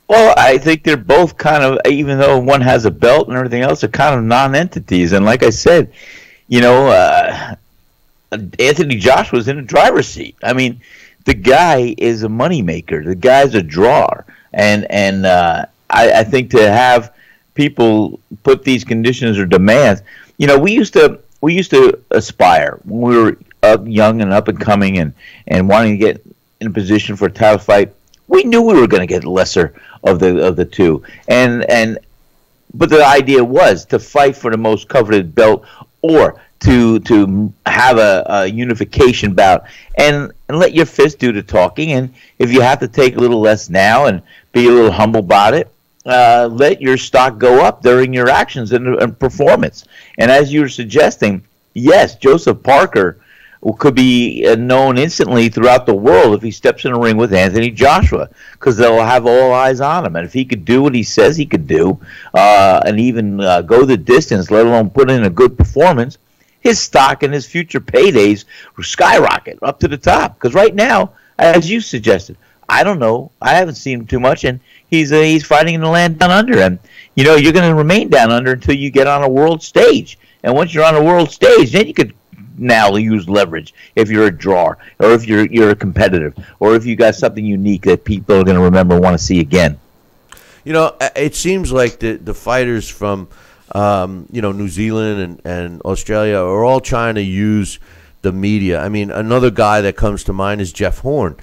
Well, I think they're both kind of, even though one has a belt and everything else, they're kind of non-entities. And like I said, Anthony Joshua's in the driver's seat. I mean, the guy is a moneymaker. The guy's a drawer, and I think to have people put these conditions or demands. We used to aspire when we were young and up and coming and wanting to get in a position for a title fight. We knew we were going to get lesser of the two, but the idea was to fight for the most coveted belt or to have a unification bout and let your fist do the talking. And if you have to take a little less now and be a little humble about it, let your stock go up during your actions and performance. And as you were suggesting, yes, Joseph Parker could be known instantly throughout the world if he steps in a ring with Anthony Joshua, because they'll have all eyes on him. And if he could do what he says he could do, and even go the distance, let alone put in a good performance, his stock and his future paydays will skyrocket up to the top. Because right now, as you suggested, I don't know, I haven't seen him too much, and he's fighting in the land down under. And you're going to remain down under until you get on a world stage. And once you're on a world stage, then you could now use leverage if you're a drawer, or if you're a competitive, or if you got something unique that people are going to remember and want to see again. It seems like the fighters from New Zealand and Australia are all trying to use the media. I mean, another guy that comes to mind is Jeff Horn.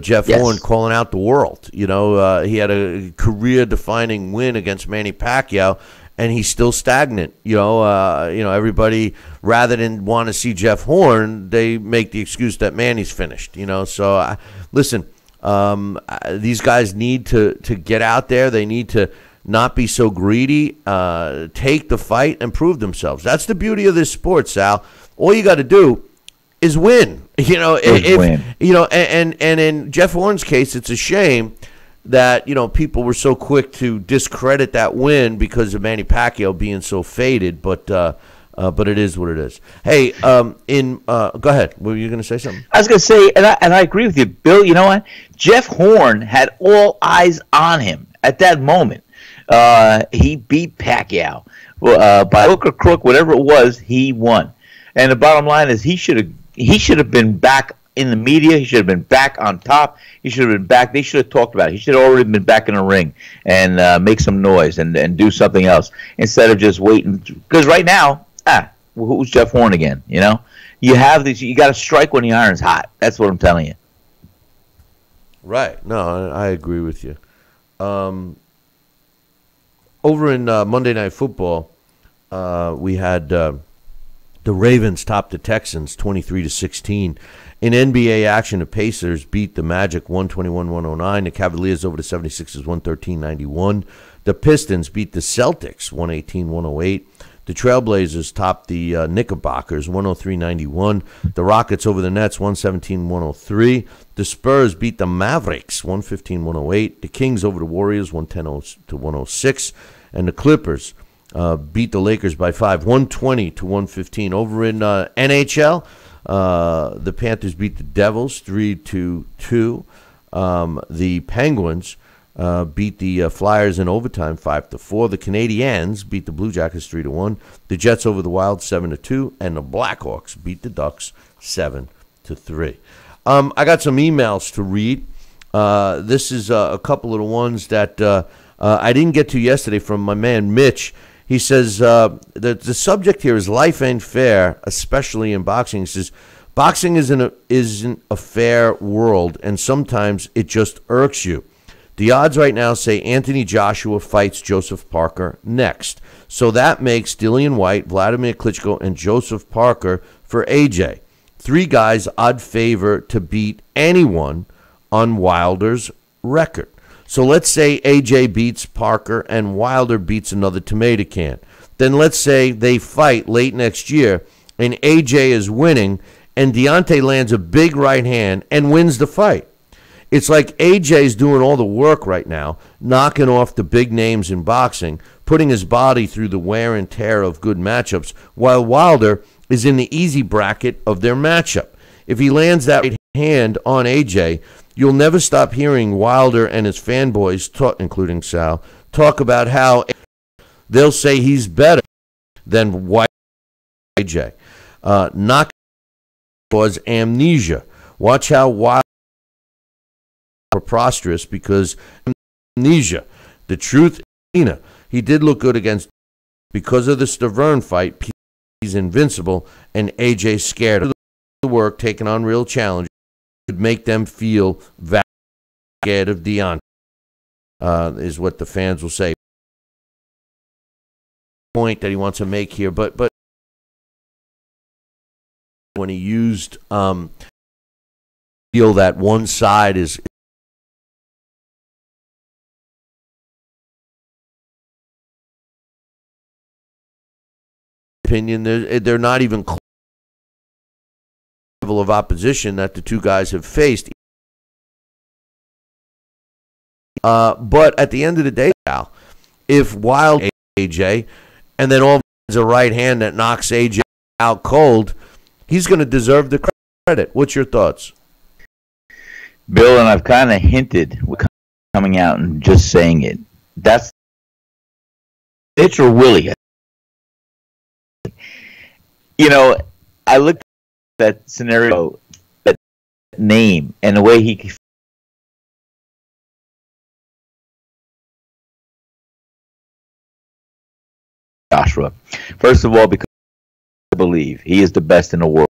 Jeff Horn calling out the world. He had a career-defining win against Manny Pacquiao, and he's still stagnant. Everybody, rather than want to see Jeff Horn, they make the excuse that Manny's finished. So listen, these guys need to get out there. They need to not be so greedy. Take the fight and prove themselves. That's the beauty of this sport, Sal. All you got to do is win. Win. And in Jeff Horn's case, it's a shame that people were so quick to discredit that win because of Manny Pacquiao being so faded. But it is what it is. Hey, go ahead. Were you going to say something? I was going to say, and I agree with you, Bill. You know what? Jeff Horn had all eyes on him at that moment. He beat Pacquiao by hook or crook, whatever it was. He won. And the bottom line is, he should have been back in the media. He should have been back on top. He should have been back. They should have talked about it. He should have already been back in the ring and make some noise and do something else instead of just waiting. Because right now, who's Jeff Horn again? You have these. You got to strike when the iron's hot. That's what I'm telling you. Right. No, I agree with you. Over in Monday Night Football, we had the Ravens top the Texans 23-16. In NBA action, the Pacers beat the Magic 121-109. The Cavaliers over the 76ers 113-91. The Pistons beat the Celtics 118-108. The Trailblazers topped the Knickerbockers 103-91. The Rockets over the Nets 117-103. The Spurs beat the Mavericks 115-108. The Kings over the Warriors 110-106. And the Clippers beat the Lakers by 5, 120-115. Over in NHL, the Panthers beat the Devils 3-2. The Penguins beat the Flyers in overtime 5-4. The Canadiens beat the Blue Jackets 3-1. The Jets over the Wild 7-2, and the Blackhawks beat the Ducks 7-3. I got some emails to read. This is a couple of the ones that I didn't get to yesterday from my man Mitch. He says the subject here is life ain't fair, especially in boxing. He says boxing isn't a fair world, and sometimes it just irks you. The odds right now say Anthony Joshua fights Joseph Parker next. So that makes Dillian White, Vladimir Klitschko, and Joseph Parker for AJ. 3 guys odd favor to beat anyone on Wilder's record. So let's say AJ beats Parker and Wilder beats another tomato can. Then let's say they fight late next year and AJ is winning and Deontay lands a big right hand and wins the fight. It's like AJ's doing all the work right now, knocking off the big names in boxing, putting his body through the wear and tear of good matchups, while Wilder is in the easy bracket of their matchup. If he lands that right hand on AJ, you'll never stop hearing Wilder and his fanboys, including Sal, talk about how they'll say he's better than AJ. Not cause amnesia. Watch how Wilder preposterous because amnesia. The truth, he did look good against because of the Stavern fight. He's invincible, and AJ scared of the work, taking on real challenges, could make them feel scared of Deontay. Is what the fans will say. Point that he wants to make here, but when he used feel that one side is opinion, they're not even close to the level of opposition that the two guys have faced. But at the end of the day, Al, if Wild AJ and then all is a right hand that knocks AJ out cold, he's going to deserve the credit. What's your thoughts? Bill, and I've kind of hinted with coming out and just saying it. That's Mitch or Willie. You know, I looked at that scenario, that name, and the way he Joshua. First of all, because I believe he is the best in the world.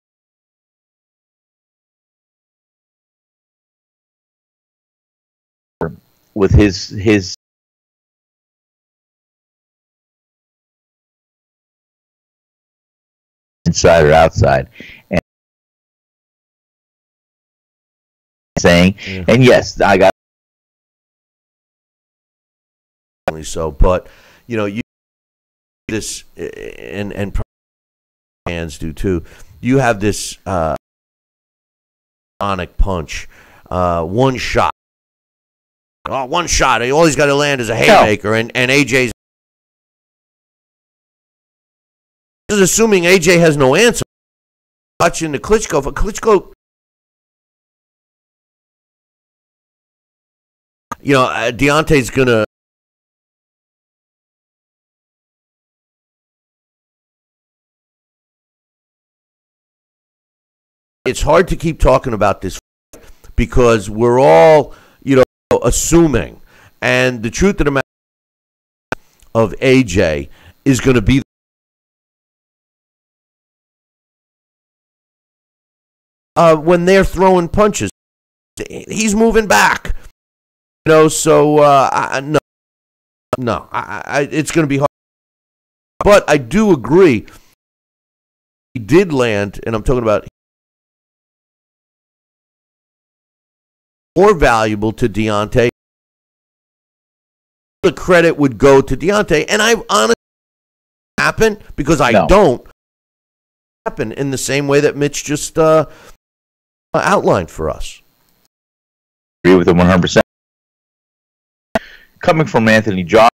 With his inside or outside, and saying, and yes, I got so, but you know, you this and fans do too. You have this sonic punch, one shot. Oh, one shot. All he's got to land is a haymaker, and AJ's. This is assuming AJ has no answer. Watching the Klitschko, but Klitschko, you know, Deontay's gonna. It's hard to keep talking about this because we're all, you know, assuming, and the truth of the matter of AJ is going to be when they're throwing punches, he's moving back, you know. So no, it's going to be hard. But I do agree. He did land, and I'm talking about. More valuable to Deontay. The credit would go to Deontay, and I honestly happen because I don't happen in the same way that Mitch just outlined for us. Agree with him 100%. Coming from Anthony Joshua,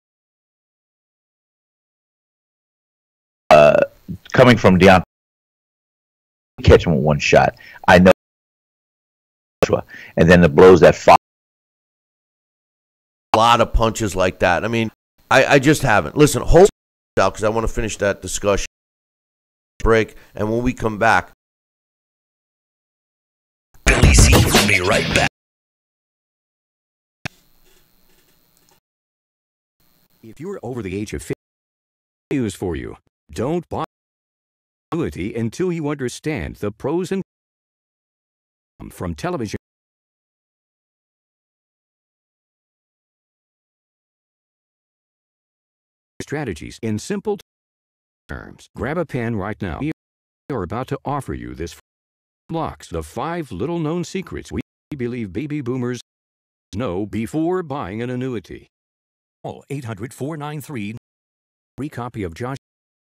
coming from Deontay, catch him with one shot. I know. And then it blows that fire. A lot of punches like that. I mean, I just haven't. Listen, hold out because I want to finish that discussion. Break, and when we come back, Billy C will be right back. If you're over the age of 50, news for you. Don't buy annuity until you understand the pros and cons from television. Strategies in simple terms. Grab a pen right now. We are about to offer you this blocks the 5 little known secrets we believe baby boomers know before buying an annuity. Call 800-493 free copy of Josh's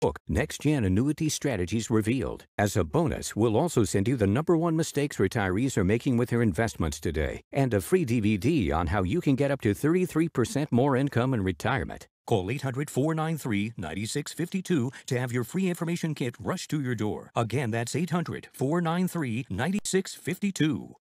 book, Next Gen Annuity Strategies Revealed. As a bonus, we'll also send you the #1 mistakes retirees are making with their investments today, and a free DVD on how you can get up to 33% more income in retirement. Call 800-493-9652 to have your free information kit rushed to your door. Again, that's 800-493-9652.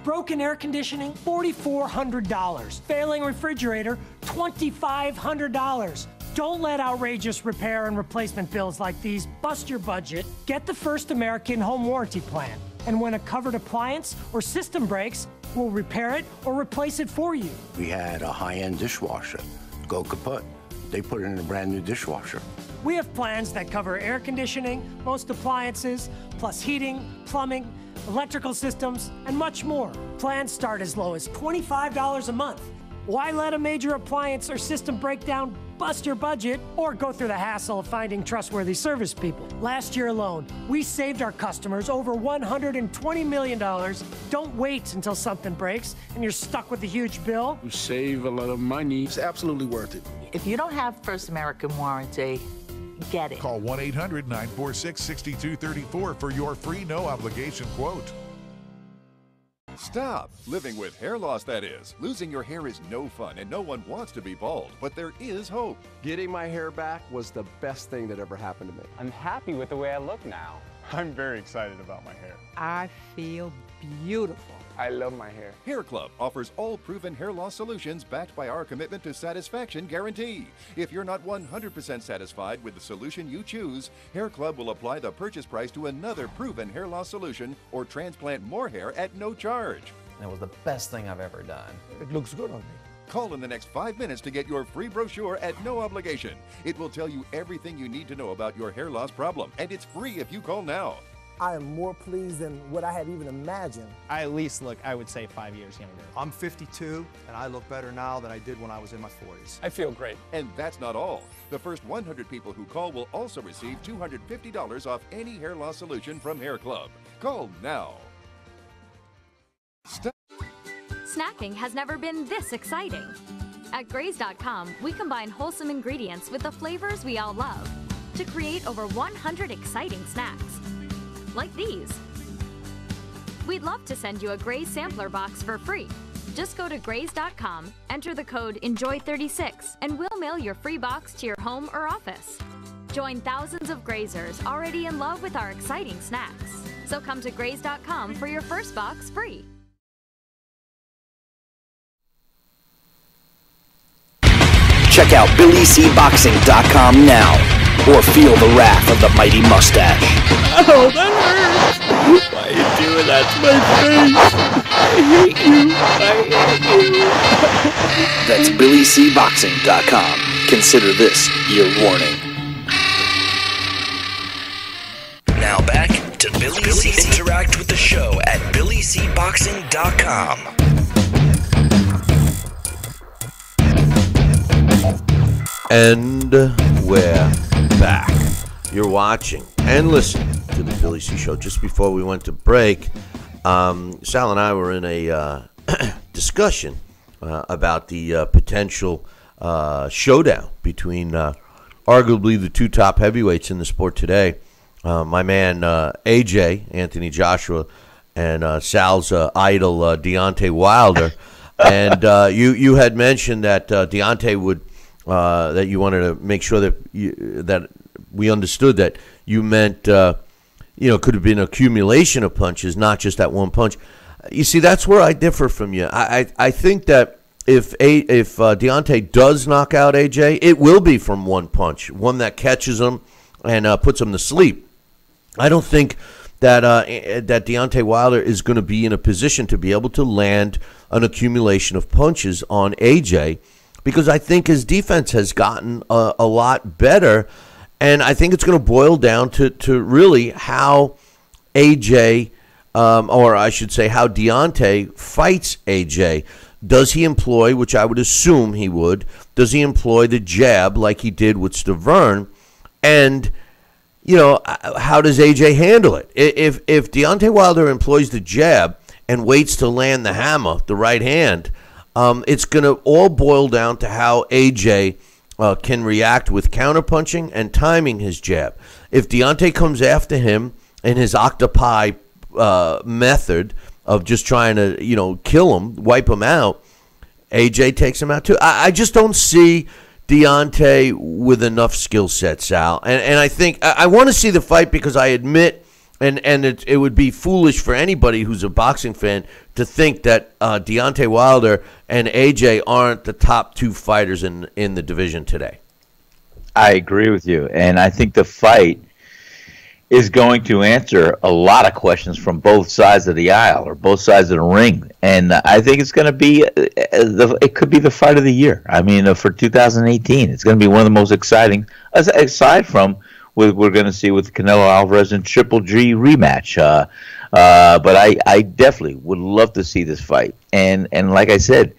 Broken air conditioning, $4,400. Failing refrigerator, $2,500. Don't let outrageous repair and replacement bills like these bust your budget. Get the First American Home Warranty Plan. And when a covered appliance or system breaks, We'll repair it or replace it for you. We had a high-end dishwasher go kaput. They put it in a brand new dishwasher. We have plans that cover air conditioning, most appliances, plus heating, plumbing, electrical systems, and much more. Plans start as low as $25 a month. Why let a major appliance or system breakdown bust your budget or go through the hassle of finding trustworthy service people? Last year alone, we saved our customers over $120 million. Don't wait until something breaks and you're stuck with a huge bill. You save a lot of money. It's absolutely worth it. If you don't have First American warranty, get it. Call 1-800-946-6234 for your free no-obligation quote. Stop living with hair loss, that is. Losing your hair is no fun and no one wants to be bald, but there is hope. Getting my hair back was the best thing that ever happened to me. I'm happy with the way I look now. I'm very excited about my hair. I feel beautiful. I love my hair. Hair Club offers all proven hair loss solutions backed by our commitment to satisfaction guarantee. If you're not 100% satisfied with the solution you choose, Hair Club will apply the purchase price to another proven hair loss solution or transplant more hair at no charge. That was the best thing I've ever done. It looks good on me. Call in the next 5 minutes to get your free brochure at no obligation. It will tell you everything you need to know about your hair loss problem, and it's free if you call now. I am more pleased than what I had even imagined. I at least look, I would say, 5 years younger. I'm 52, and I look better now than I did when I was in my 40s. I feel great. And that's not all. The first 100 people who call will also receive $250 off any hair loss solution from Hair Club. Call now. Snacking has never been this exciting. At Graze.com, we combine wholesome ingredients with the flavors we all love to create over 100 exciting snacks. Like these. We'd love to send you a Graze sampler box for free. Just go to Graze.com, enter the code ENJOY36, and we'll mail your free box to your home or office. Join thousands of Grazers already in love with our exciting snacks. So come to Graze.com for your first box free. Check out BillyCBoxing.com now, or feel the wrath of the mighty mustache. Oh, that hurts! Why are you doing that to my face? I hate you! That's BillyCBoxing.com. Consider this your warning. Now back to Billy C. Interact with the show at BillyCBoxing.com. And we're back. You're watching and listening to the Billy C Show. Just before we went to break, Sal and I were in a discussion about the potential showdown between arguably the two top heavyweights in the sport today. My man AJ, Anthony Joshua, and Sal's idol, Deontay Wilder. And you had mentioned that Deontay would that you wanted to make sure that that we understood that you meant could have been accumulation of punches, not just that one punch. You see, that's where I differ from you. I think that if Deontay does knock out AJ, it will be from one punch, one that catches him and puts him to sleep. I don't think that that Deontay Wilder is going to be in a position to be able to land an accumulation of punches on AJ, because I think his defense has gotten a lot better, and I think it's going to boil down to really how AJ, or I should say how Deontay fights AJ. Does he employ, which I would assume he would, does he employ the jab like he did with Stavern? And, how does AJ handle it? If Deontay Wilder employs the jab and waits to land the hammer, the right hand, it's going to all boil down to how AJ can react with counterpunching and timing his jab. If Deontay comes after him in his octopi method of just trying to, kill him, wipe him out, AJ takes him out too. I just don't see Deontay with enough skill set, Sal. And I think I want to see the fight because I admit, and it would be foolish for anybody who's a boxing fan to think that Deontay Wilder and AJ aren't the top two fighters in the division today. I agree with you, and I think the fight is going to answer a lot of questions from both sides of the aisle or both sides of the ring, and I think it's going to be it could be the fight of the year. I mean, for 2018, it's going to be one of the most exciting, aside from what we're going to see with Canelo Alvarez and Triple G rematch. But I definitely would love to see this fight, and like I said,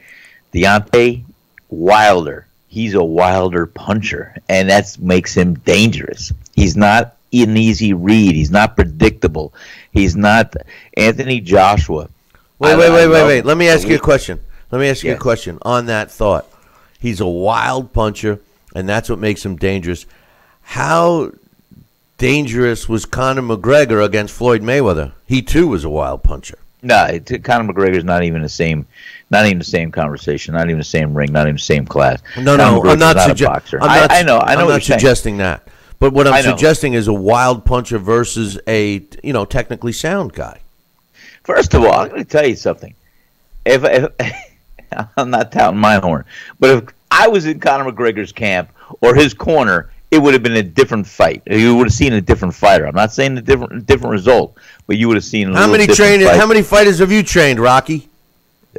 Deontay Wilder, he's a Wilder puncher, and that makes him dangerous. He's not an easy read. He's not predictable. He's not Anthony Joshua. Wait. Let me ask you a question. A question on that thought. He's a wild puncher, and that's what makes him dangerous. How dangerous was Conor McGregor against Floyd Mayweather? He too was a wild puncher. No, Conor McGregor's not even the same conversation, not even the same ring, not even the same class. No, I'm not suggesting. I know. I'm not suggesting that. But what I'm suggesting is a wild puncher versus a technically sound guy. First of all, I'm going to tell you something. If I'm not touting my horn, but if I was in Conor McGregor's camp or his corner, it would have been a different fight. You would have seen a different fighter. I'm not saying a different result, but you would have seen How many fighters have you trained, Rocky?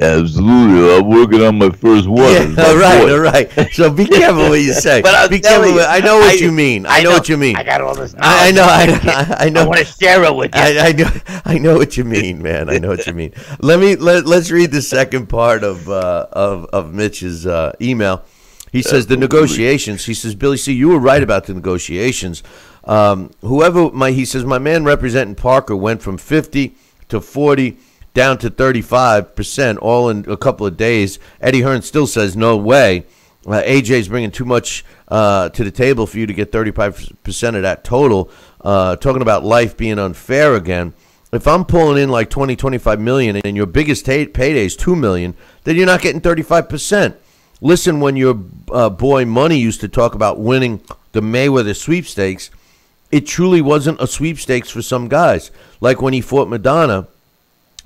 Absolutely. I'm working on my first one. Yeah, all right. So be careful what you say. Be careful. I know what you mean. I know what you mean. I got all this. I know. I want to share it with you. I know what you mean, man. I know what you mean. Let's read the second part of Mitch's email. He says the negotiations. He says, Billy C., you were right about the negotiations. He says, my man representing Parker went from 50 to 40 down to 35%, all in a couple of days. Eddie Hearn still says no way. AJ's bringing too much to the table for you to get 35% of that total. Talking about life being unfair again. If I'm pulling in like 20, 25 million and your biggest payday is $2 million, then you're not getting 35%. Listen, when your boy Money used to talk about winning the Mayweather sweepstakes, it truly wasn't a sweepstakes for some guys. Like when he fought Maidana,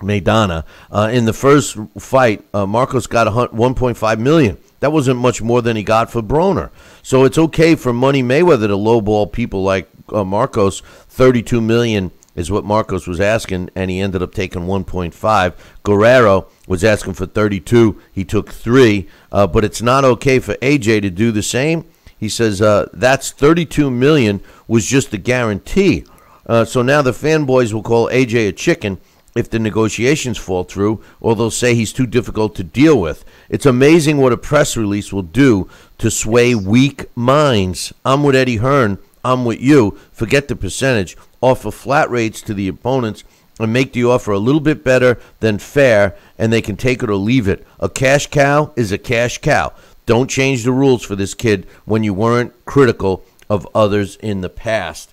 in the first fight, Marcos got $1.5 million. That wasn't much more than he got for Broner. So it's okay for Money Mayweather to lowball people like Marcos. $32 million is what Marcos was asking, and he ended up taking 1.5. Guerrero was asking for 32. He took 3. But it's not okay for AJ to do the same. He says that's $32 million was just a guarantee. So now the fanboys will call AJ a chicken if the negotiations fall through, or they'll say he's too difficult to deal with. It's amazing what a press release will do to sway weak minds. I'm with Eddie Hearn. I'm with you. Forget the percentage. Offer flat rates to the opponents and make the offer a little bit better than fair, and they can take it or leave it. A cash cow is a cash cow. Don't change the rules for this kid when you weren't critical of others in the past.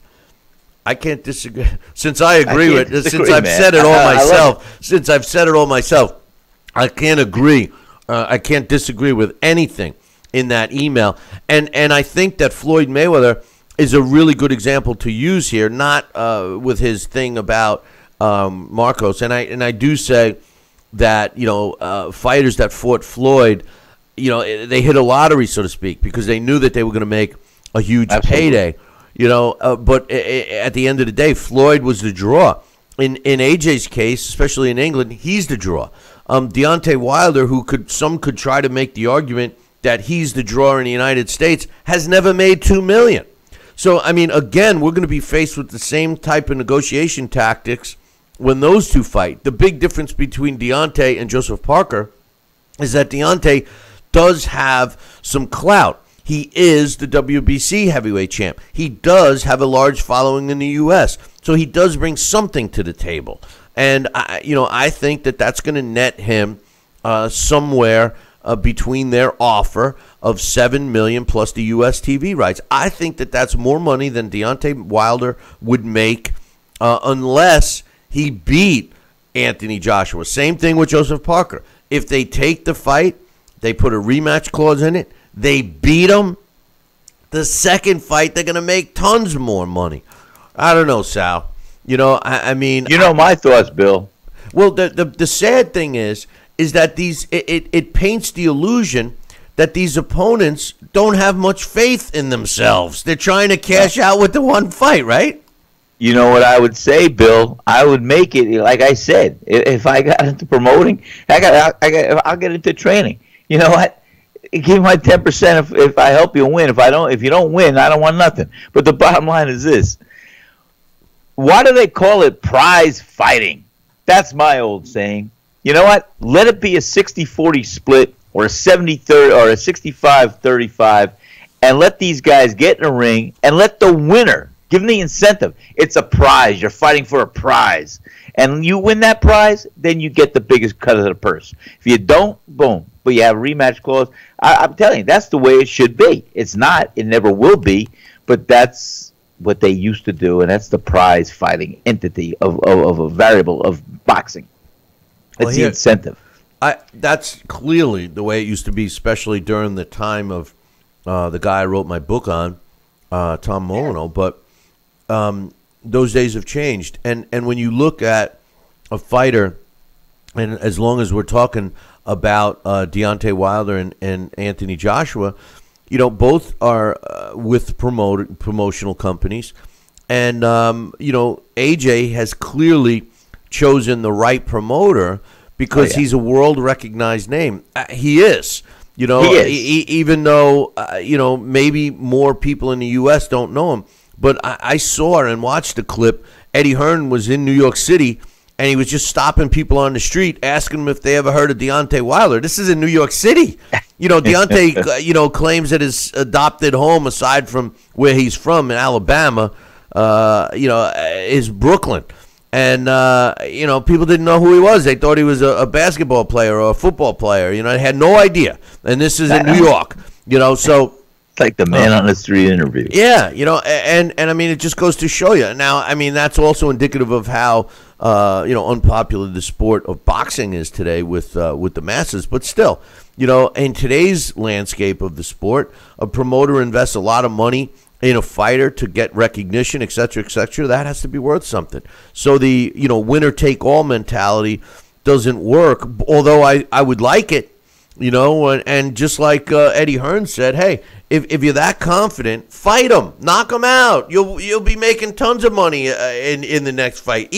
I can't disagree. Since I agree with it, since I've said it all myself, I can't agree. I can't disagree with anything in that email. And I think that Floyd Mayweather is a really good example to use here, not with his thing about Marcos. And I do say that, fighters that fought Floyd, they hit a lottery, so to speak, because they knew that they were going to make a huge payday. But at the end of the day, Floyd was the draw. In AJ's case, especially in England, he's the draw. Deontay Wilder, some could try to make the argument that he's the draw in the United States, has never made $2 million. So, I mean, again, we're going to be faced with the same type of negotiation tactics when those two fight. The big difference between Deontay and Joseph Parker is that Deontay does have some clout. He is the WBC heavyweight champ. He does have a large following in the U.S., so he does bring something to the table. And, I think that that's going to net him somewhere between their offer of $7 million plus the U.S. TV rights. I think that that's more money than Deontay Wilder would make unless he beat Anthony Joshua. Same thing with Joseph Parker. If they take the fight, they put a rematch clause in it, they beat him, the second fight, they're going to make tons more money. I don't know, Sal. I mean... my thoughts, Bill. Well, the sad thing is that it paints the illusion that these opponents don't have much faith in themselves. They're trying to cash out with the one fight, right? You know what I would say, Bill? I would make it like I said. If I got into promoting, I'll get into training. You know what? Give me my 10% if I help you win. If you don't win, I don't want nothing. But the bottom line is this: why do they call it prize fighting? That's my old saying. You know what? Let it be a 60-40 split or a 70-30 or a 65-35, and let these guys get in a ring and let the winner. Give them the incentive. It's a prize. You're fighting for a prize. And you win that prize, then you get the biggest cut of the purse. If you don't, boom. But you have a rematch clause. I'm telling you, that's the way it should be. It's not. It never will be. But that's what they used to do, and that's the prize fighting entity of a variable of boxing. It's the incentive. That's clearly the way it used to be, especially during the time of the guy I wrote my book on, Tom Molyneux. But those days have changed. And when you look at a fighter, and as long as we're talking about Deontay Wilder and Anthony Joshua, you know, both are with promotional companies. And, you know, AJ has clearly chosen the right promoter because he's a world-recognized name. He is. You know, even though, you know, maybe more people in the U.S. don't know him. But I saw and watched the clip. Eddie Hearn was in New York City, and he was just stopping people on the street, asking them if they ever heard of Deontay Wilder. This is in New York City. You know, Deontay, you know, claims that his adopted home, aside from where he's from in Alabama, you know, is Brooklyn. And, you know, people didn't know who he was. They thought he was a basketball player or a football player. You know, they had no idea. And this is in New York, you know, so. It's like the man on the street interview. Yeah, you know, and I mean, it just goes to show you. Now, I mean, that's also indicative of how, you know, unpopular the sport of boxing is today with the masses. But still, you know, in today's landscape of the sport, a promoter invests a lot of money in a fighter to get recognition, et cetera, that has to be worth something. So the, you know, winner-take-all mentality doesn't work, although I would like it, you know, and just like Eddie Hearn said, hey, if you're that confident, fight him, knock him out. You'll be making tons of money in the next fight.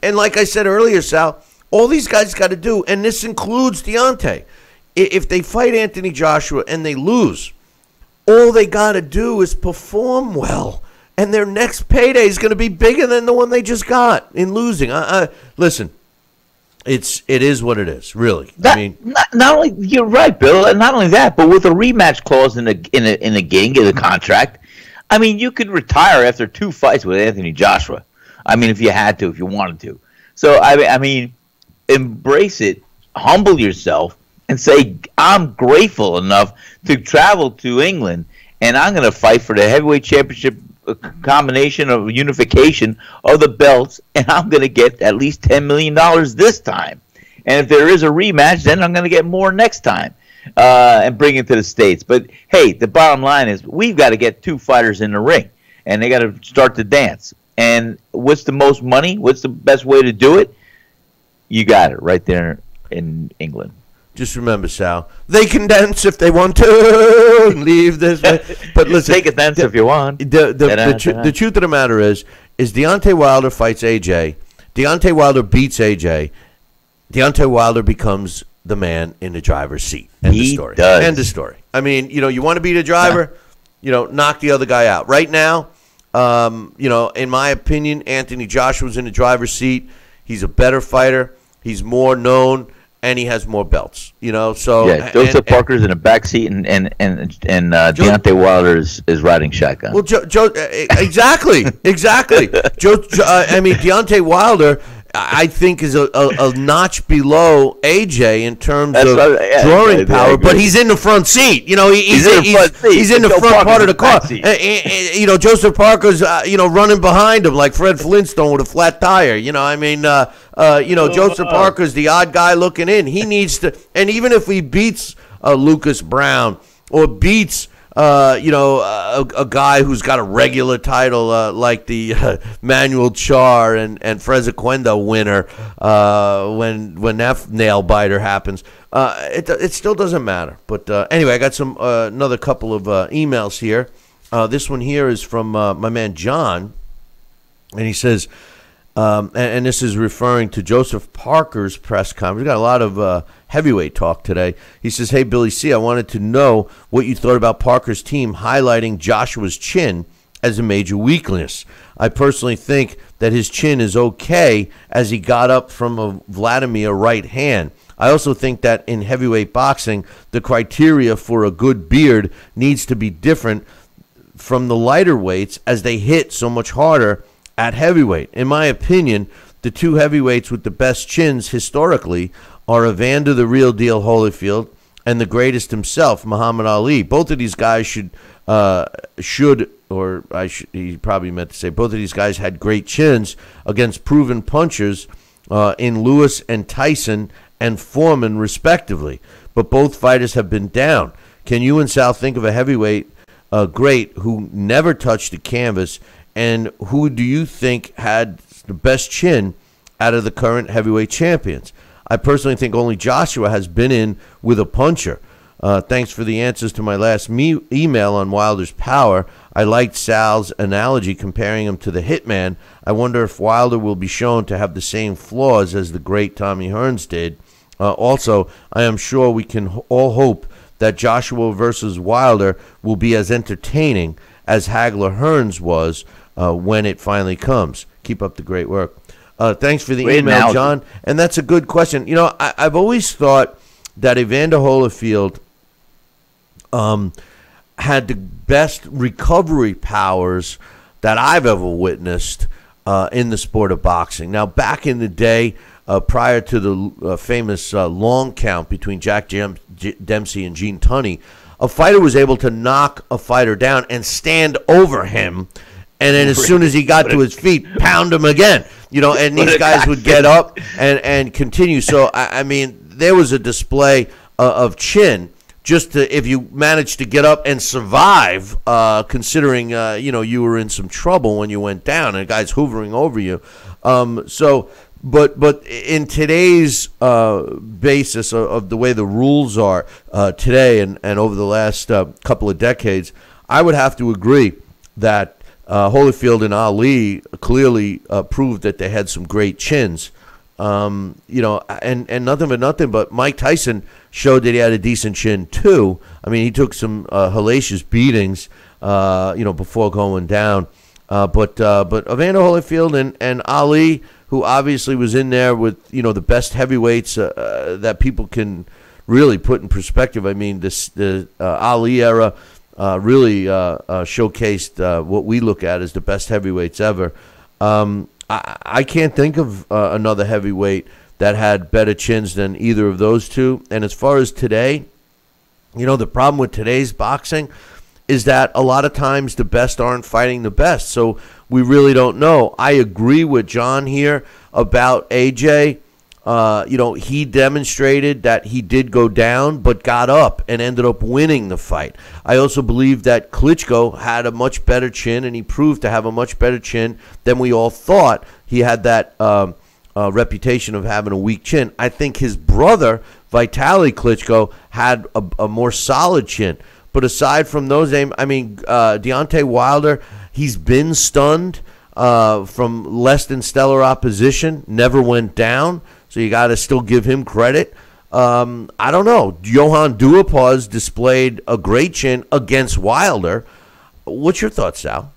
And like I said earlier, Sal, all these guys got to do, and this includes Deontay, if they fight Anthony Joshua and they lose, all they got to do is perform well, and their next payday is going to be bigger than the one they just got in losing. Listen, it is what it is, really. I mean, not only you're right, Bill, and not only that, but with a rematch clause in the contract, I mean, you could retire after 2 fights with Anthony Joshua. I mean, if you had to, if you wanted to. So I mean, embrace it, humble yourself, and say, I'm grateful enough to travel to England, and I'm going to fight for the heavyweight championship combination of unification of the belts, and I'm going to get at least $10 million this time. And if there is a rematch, then I'm going to get more next time and bring it to the States. But, hey, the bottom line is we've got to get 2 fighters in the ring, and they got to start to dance. And what's the most money? What's the best way to do it? You got it right there in England. Just remember, Sal, they can dance if they want to leave this way. But listen, they can dance if you want. The truth of the matter is Deontay Wilder fights AJ. Deontay Wilder beats AJ. Deontay Wilder becomes the man in the driver's seat. End of story. End of story. I mean, you know, you want to be the driver, you know, knock the other guy out. Right now, you know, in my opinion, Anthony Joshua's in the driver's seat. He's a better fighter. He's more known. And he has more belts, you know. So yeah, Joseph Parker's in the back seat, and Deontay Wilder is riding shotgun. Well, exactly. I mean, Deontay Wilder, I think, is a notch below AJ in terms of drawing power, but he's in the front seat. You know, he's in the front part of the car. You know, Joseph Parker's you know, running behind him like Fred Flintstone with a flat tire. You know, I mean, you know, Joseph Parker's the odd guy looking in. He needs to, and even if he beats Lucas Brown or beats you know, a guy who's got a regular title like the Manuel Char and Frezequenda winner when that nail biter happens, it still doesn't matter. But anyway, I got some another couple of emails here. This one here is from my man John, And he says, and this is referring to Joseph Parker's press conference. We got a lot of heavyweight talk today. He says, "Hey, Billy C, I wanted to know what you thought about Parker's team highlighting Joshua's chin as a major weakness. I personally think that his chin is okay as he got up from a Vladimir right hand. I also think that in heavyweight boxing, the criteria for a good beard needs to be different from the lighter weights as they hit so much harder at heavyweight. In my opinion, the two heavyweights with the best chins historically are Evander the Real Deal Holyfield and the greatest himself, Muhammad Ali. Both of these guys he probably meant to say, both of these guys had great chins against proven punchers in Lewis and Tyson and Foreman, respectively. But both fighters have been down. Can you and Sal think of a heavyweight great who never touched the canvas, and who do you think had the best chin out of the current heavyweight champions? I personally think only Joshua has been in with a puncher. Thanks for the answers to my last email on Wilder's power. I liked Sal's analogy comparing him to the Hitman. I wonder if Wilder will be shown to have the same flaws as the great Tommy Hearns did. Also, I am sure we can all hope that Joshua versus Wilder will be as entertaining as Hagler Hearns was when it finally comes. Keep up the great work. Thanks for the email, John. And that's a good question. You know, I've always thought that Evander Holyfield had the best recovery powers that I've ever witnessed in the sport of boxing. Now, back in the day, prior to the famous long count between Jack Dempsey and Gene Tunney, a fighter was able to knock a fighter down and stand over him, and then as soon as he got to his feet, pound him again. You know, and these guys would get up and continue. So, I mean, there was a display of chin. Just to, if you managed to get up and survive, considering you were in some trouble when you went down, and a guy's hoovering over you. But in today's basis of the way the rules are today and over the last couple of decades, I would have to agree that Holyfield and Ali clearly proved that they had some great chins. And nothing but Mike Tyson showed that he had a decent chin too. I mean, he took some hellacious beatings, before going down. But Evander Holyfield and Ali, who obviously was in there with the best heavyweights that people can really put in perspective. I mean, the Ali era really showcased what we look at as the best heavyweights ever. I can't think of another heavyweight that had better chins than either of those two. And as far as today, the problem with today's boxing is that a lot of times the best aren't fighting the best. So we really don't know. I agree with John here about AJ. He demonstrated that he did go down but got up and ended up winning the fight. I also believe that Klitschko had a much better chin, and he proved to have a much better chin than we all thought. He had that reputation of having a weak chin. I think his brother, Vitaly Klitschko, had a more solid chin. But aside from those names, I mean, Deontay Wilder, he's been stunned from less than stellar opposition, never went down. So you got to still give him credit. I don't know. Johan Duhaupas displayed a great chin against Wilder. What's your thoughts, Sal?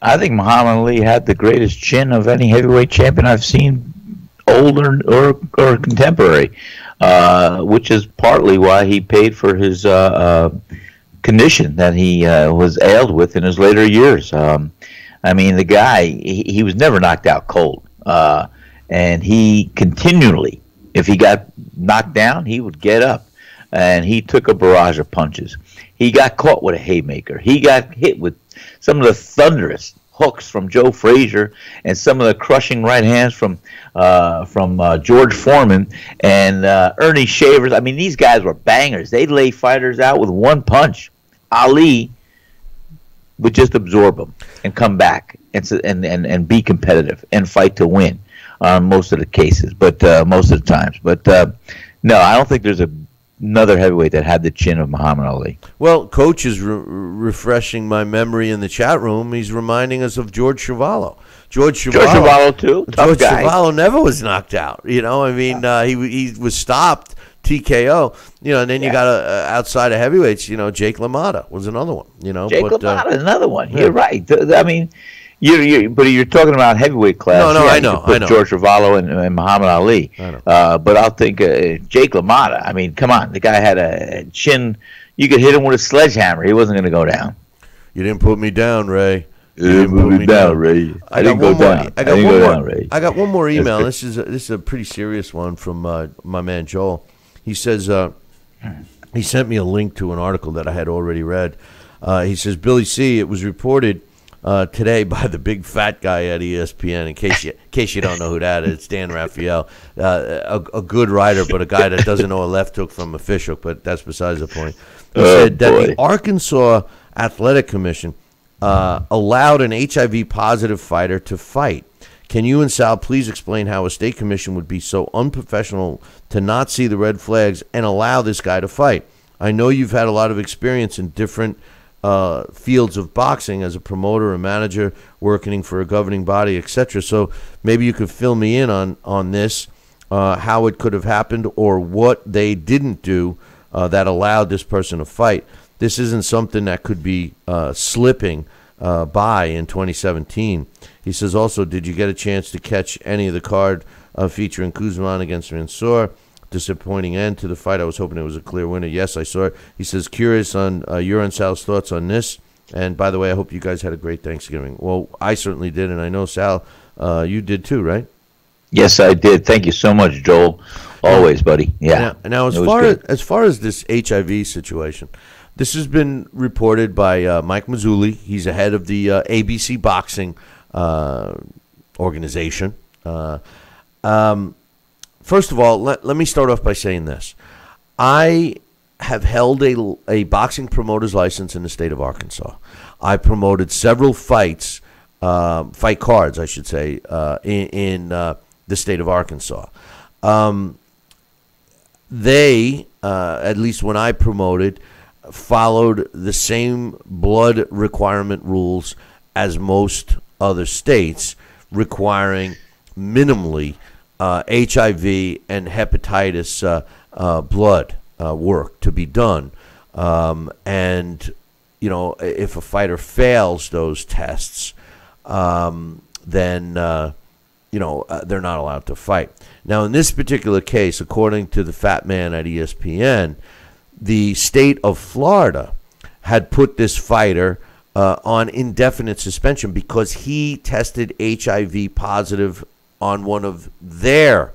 I think Muhammad Ali had the greatest chin of any heavyweight champion I've seen, old or contemporary, which is partly why he paid for his condition that he was ailed with in his later years. I mean, the guy, he was never knocked out cold. And he continually, if he got knocked down, he would get up. And he took a barrage of punches. He got caught with a haymaker. He got hit with some of the thunderous hooks from Joe Frazier and some of the crushing right hands from George Foreman and Ernie Shavers. I mean, these guys were bangers. They'd lay fighters out with one punch. Ali would just absorb them and come back and be competitive and fight to win on most of the cases, but most of the times. But no, I don't think there's another heavyweight that had the chin of Muhammad Ali. Well, Coach is refreshing my memory in the chat room. He's reminding us of George Chuvalo. George Chuvalo too. Tough George guy. Chuvalo never was knocked out. You know, I mean, he was stopped TKO. You know, and then you got outside of heavyweights. You know, Jake LaMotta was another one. You know, Jake LaMotta, another one. You're right. I mean, but you're talking about heavyweight class. No, I know. George Chuvalo and Muhammad Ali. I know. But I'll think Jake LaMotta. I mean, come on, the guy had a chin. You could hit him with a sledgehammer. He wasn't going to go down. You didn't put me down, Ray. You didn't put me down, Ray. I didn't go down. I didn't go down, Ray. I got one more email. This is a pretty serious one from my man Joel. He says he sent me a link to an article that I had already read. He says, Billy C., it was reported today by the big fat guy at ESPN. In case you don't know who that is, it's Dan Raphael, a good writer, but a guy that doesn't know a left hook from a fish hook. But that's besides the point. He said that the Arkansas Athletic Commission allowed an HIV positive fighter to fight. Can you and Sal please explain how a state commission would be so unprofessional to not see the red flags and allow this guy to fight? I know you've had a lot of experience in different fields of boxing as a promoter, a manager, working for a governing body, etc. So maybe you could fill me in on this, how it could have happened or what they didn't do that allowed this person to fight. This isn't something that could be slipping by in 2017. He says also, did you get a chance to catch any of the card featuring Kuzman against Mansour? Disappointing end to the fight. I was hoping it was a clear winner. Yes, I saw it. He says, curious on your and Sal's thoughts on this. And by the way, I hope you guys had a great Thanksgiving. Well, I certainly did, and I know, Sal, you did too, right? Yes, I did. Thank you so much, Joel. Always, buddy. Yeah. Now as far as this HIV situation, this has been reported by Mike Mazzulli. He's the head of the ABC Boxing organization. First of all, let me start off by saying this. I have held a boxing promoter's license in the state of Arkansas. I promoted several fights, fight cards, I should say, in the state of Arkansas. They, at least when I promoted, followed the same blood requirement rules as most other states, requiring minimally HIV and hepatitis blood work to be done. And, you know, if a fighter fails those tests, then, you know, they're not allowed to fight. Now, in this particular case, according to the fat man at ESPN, the state of Florida had put this fighter on indefinite suspension because he tested HIV positive on one of their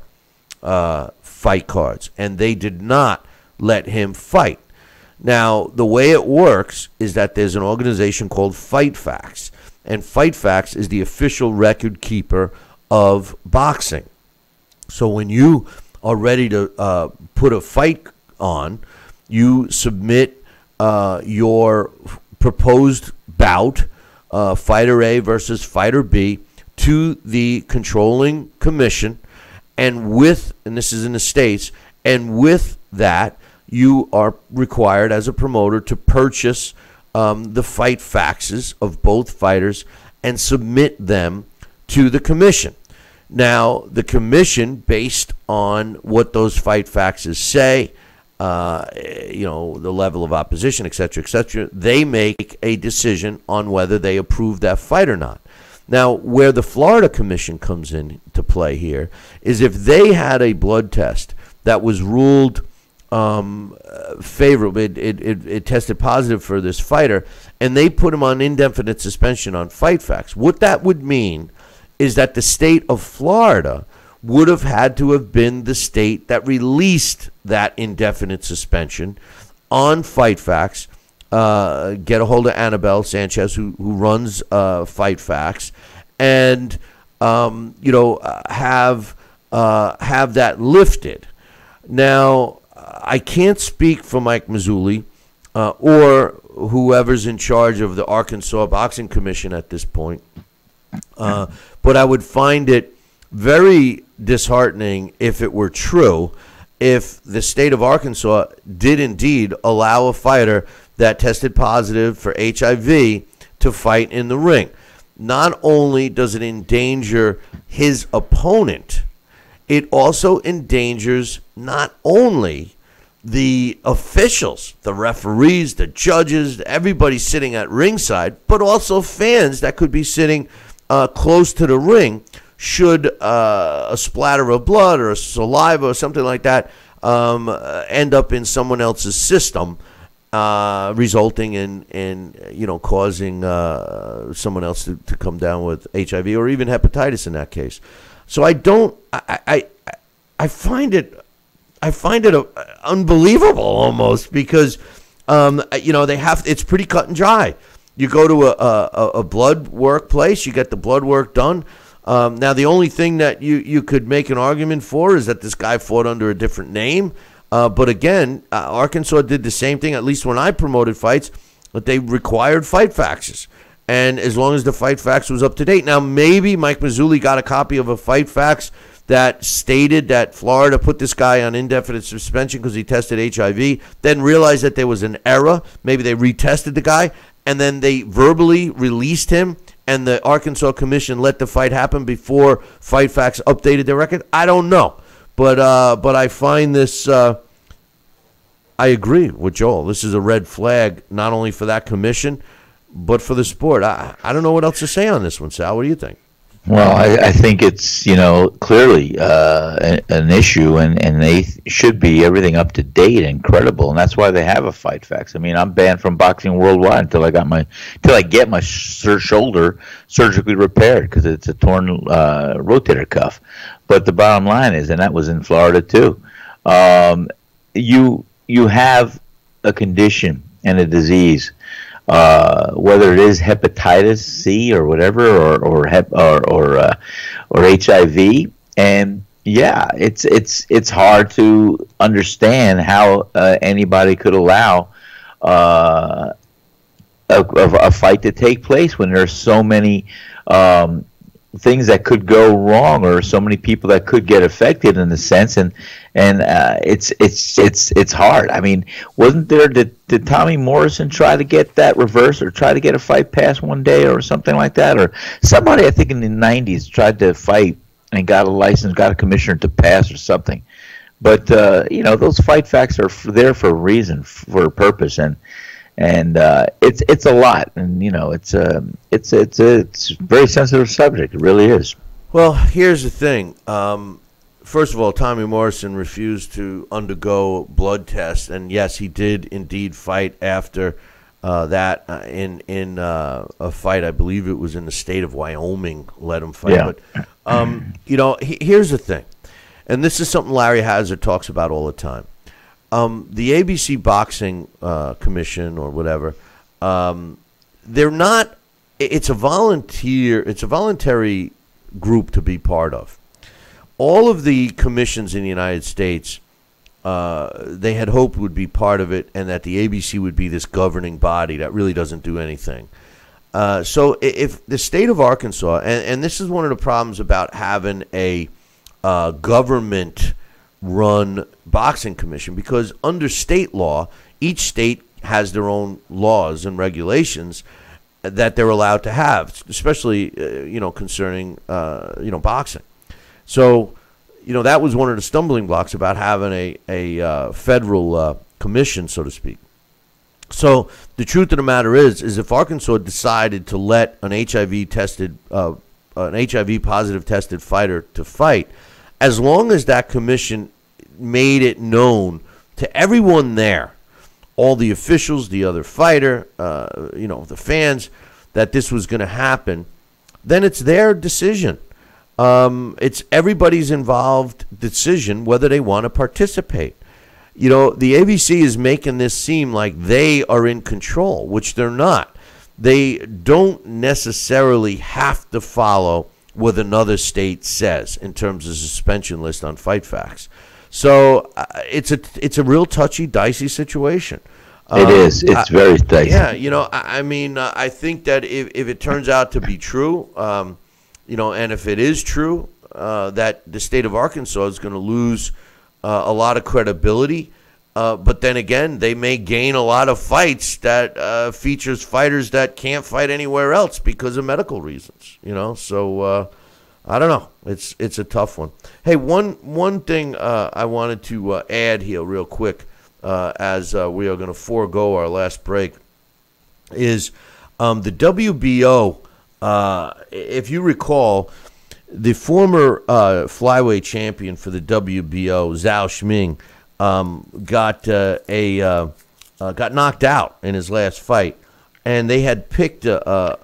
fight cards, and they did not let him fight. Now, the way it works is that there's an organization called FightFacts, and FightFacts is the official record keeper of boxing. So when you are ready to put a fight on, you submit your proposed bout, fighter A versus fighter B, to the controlling commission, and this is in the States, and with that, you are required as a promoter to purchase the fight faxes of both fighters and submit them to the commission. Now, the commission, based on what those fight faxes say, you know, the level of opposition, et cetera, they make a decision on whether they approve that fight or not. Now, where the Florida Commission comes into play here is if they had a blood test that was ruled favorable, it tested positive for this fighter, and they put him on indefinite suspension on FightFacts, what that would mean is that the state of Florida would have had to have been the state that released that indefinite suspension on FightFacts. Get a hold of Annabelle Sanchez, who runs FightFacts, and you know, have that lifted. Now, I can't speak for Mike Mazzulli or whoever's in charge of the Arkansas Boxing Commission at this point, but I would find it very disheartening if it were true, if the state of Arkansas did indeed allow a fighter that tested positive for HIV to fight in the ring. not only does it endanger his opponent, it also endangers not only the officials, the referees, the judges, everybody sitting at ringside, but also fans that could be sitting close to the ring should a splatter of blood or saliva or something like that end up in someone else's system, resulting in causing someone else to come down with HIV or even hepatitis in that case. So I find it unbelievable almost because it's pretty cut and dry. You go to a blood work place, you get the blood work done. Now the only thing that you could make an argument for is that this guy fought under a different name. But again, Arkansas did the same thing, at least when I promoted fights, but they required fight faxes. And as long as the fight fax was up to date. Now, maybe Mike Mazzulli got a copy of a fight fax that stated that Florida put this guy on indefinite suspension because he tested HIV, then realized that there was an error. Maybe they retested the guy, and then they verbally released him, and the Arkansas Commission let the fight happen before fight fax updated their record. I don't know. But I find this, I agree with Joel. This is a red flag, not only for that commission, but for the sport. I don't know what else to say on this one, Sal. What do you think? Well, I think it's, clearly an issue, and they should be everything up to date and credible, and that's why they have a fight fax. I mean, I'm banned from boxing worldwide until I get my shoulder surgically repaired because it's a torn rotator cuff. But the bottom line is, and that was in Florida too, you have a condition and a disease. Whether it is hepatitis C or whatever, or HIV, and yeah, it's hard to understand how anybody could allow a fight to take place when there's so many things that could go wrong, or so many people that could get affected in a sense, and it's hard. I mean, wasn't there, did Tommy Morrison try to get that reversed, or try to get a fight passed one day or something like that, or somebody I think in the 90s tried to fight and got a license, got a commissioner to pass or something. But those fight facts are there for a reason, for a purpose, and it's a lot, and it's a very sensitive subject. It really is. Well, here's the thing. First of all, Tommy Morrison refused to undergo blood tests, and yes, he did indeed fight after that in a fight. I believe it was in the state of Wyoming. Let him fight. Yeah. But here's the thing, and this is something Larry Hazard talks about all the time. The ABC Boxing Commission or whatever, they're not. It's a voluntary group to be part of. All of the commissions in the United States, they had hoped would be part of it, and that the ABC would be this governing body that really doesn't do anything. So if the state of Arkansas, and this is one of the problems about having a government-run boxing commission, because under state law, each state has their own laws and regulations that they're allowed to have, especially concerning boxing. So that was one of the stumbling blocks about having a federal commission, so to speak. So the truth of the matter is if Arkansas decided to let an HIV positive tested fighter to fight, as long as that commission made it known to everyone there, all the officials, the other fighter, the fans, that this was going to happen, then it's their decision. It's everybody's involved decision whether they want to participate. The ABC is making this seem like they are in control, which they're not. They don't necessarily have to follow what another state says in terms of suspension list on fight facts. So it's a real touchy, dicey situation. It is. It's very dicey. Yeah, I think that if it turns out to be true, and if it is true that the state of Arkansas is going to lose a lot of credibility But then again, they may gain a lot of fights that features fighters that can't fight anywhere else because of medical reasons. So I don't know. It's a tough one. Hey, one thing I wanted to add here real quick as we are going to forego our last break is the WBO. If you recall, the former flyweight champion for the WBO, Zhao Shiming, got knocked out in his last fight, and they had picked a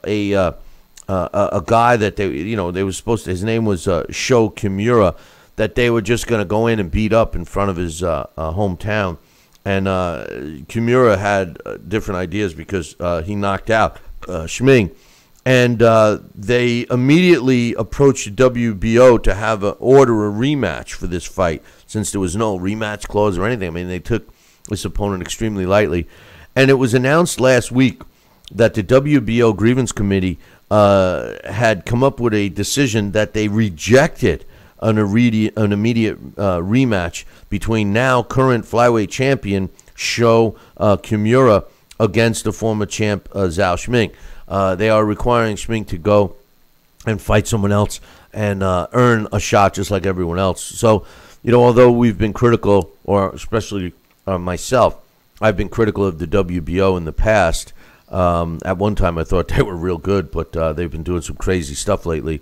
guy that they were supposed to. His name was Sho Kimura, that they were just going to go in and beat up in front of his hometown, and Kimura had different ideas because he knocked out Shiming. And they immediately approached the WBO to order a rematch for this fight, since there was no rematch clause or anything. I mean, they took this opponent extremely lightly. And it was announced last week that the WBO Grievance Committee had come up with a decision that they rejected an immediate rematch between now current flyweight champion Sho Kimura against the former champ Zhao Shiming. They are requiring Shiming to go and fight someone else and earn a shot just like everyone else. So, although we've been critical, or especially myself, I've been critical of the WBO in the past. At one time I thought they were real good, but they've been doing some crazy stuff lately.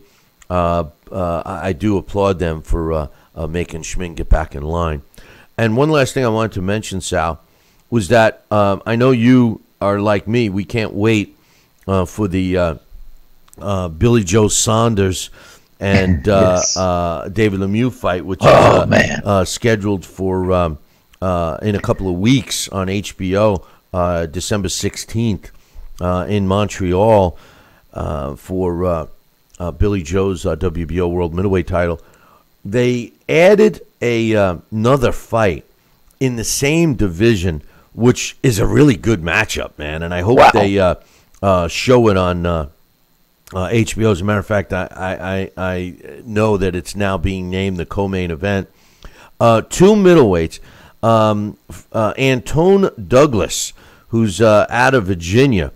I do applaud them for making Shiming get back in line. And one last thing I wanted to mention, Sal, was that I know you are like me. We can't wait for the Billy Joe Saunders and Yes. David Lemieux fight, which is scheduled for in a couple of weeks on HBO, December 16th in Montreal for Billy Joe's WBO World Middleweight title. They added another fight in the same division, which is a really good matchup, man. And I hope they show it on HBO. As a matter of fact, I know that it's now being named the co-main event. Two middleweights, Antone Douglas, who's out of Virginia,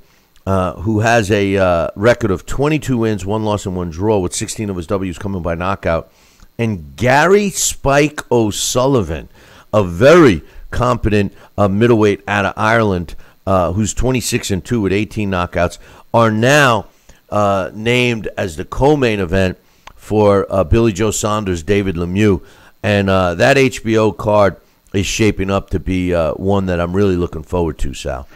who has a record of 22 wins, 1 loss, and 1 draw, with 16 of his W's coming by knockout, and Gary Spike O'Sullivan, a very competent middleweight out of Ireland, who's 26-2 with 18 knockouts, are now named as the co-main event for Billy Joe Saunders, David Lemieux. And that HBO card is shaping up to be one that I'm really looking forward to, Sal.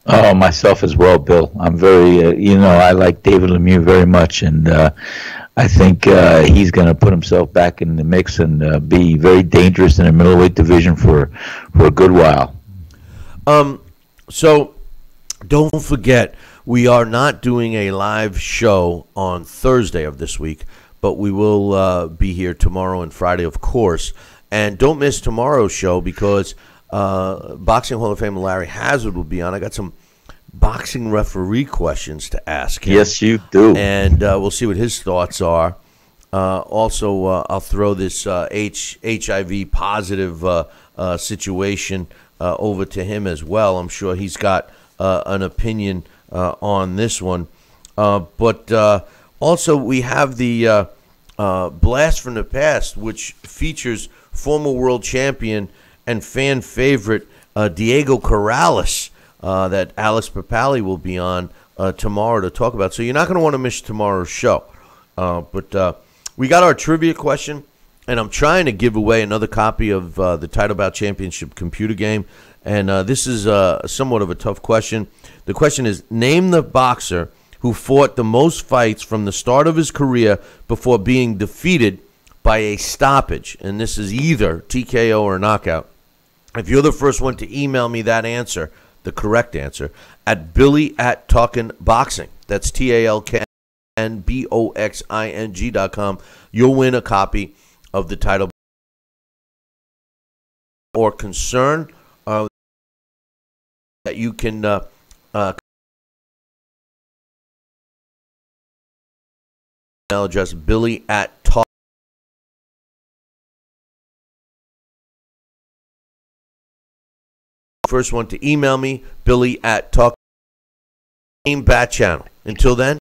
Oh, myself as well, Bill. I'm very, I like David Lemieux very much, and I think he's going to put himself back in the mix and be very dangerous in the middleweight division for a good while. So don't forget, we are not doing a live show on Thursday of this week, but we will be here tomorrow and Friday, of course. And don't miss tomorrow's show because Boxing Hall of Famer Larry Hazard will be on. I got some boxing referee questions to ask him. Yes, you do. And we'll see what his thoughts are. Also, I'll throw this HIV positive situation over to him as well. I'm sure he's got an opinion on this one. But also, we have the Blast from the Past, which features former world champion and fan favorite Diego Corrales that Alex Papali will be on tomorrow to talk about. So you're not going to want to miss tomorrow's show. But we got our trivia question, and I'm trying to give away another copy of the Title Bout Championship computer game. And this is somewhat of a tough question. The question is, name the boxer who fought the most fights from the start of his career before being defeated by a stoppage. And this is either TKO or knockout. If you're the first one to email me that answer, the correct answer, at Billy@TalkinBoxing, that's TalkinBoxing.com, you'll win a copy of the title or concern that you can email address Billy@Talk. first one to email me, Billy at Talk Bat Channel. Until then.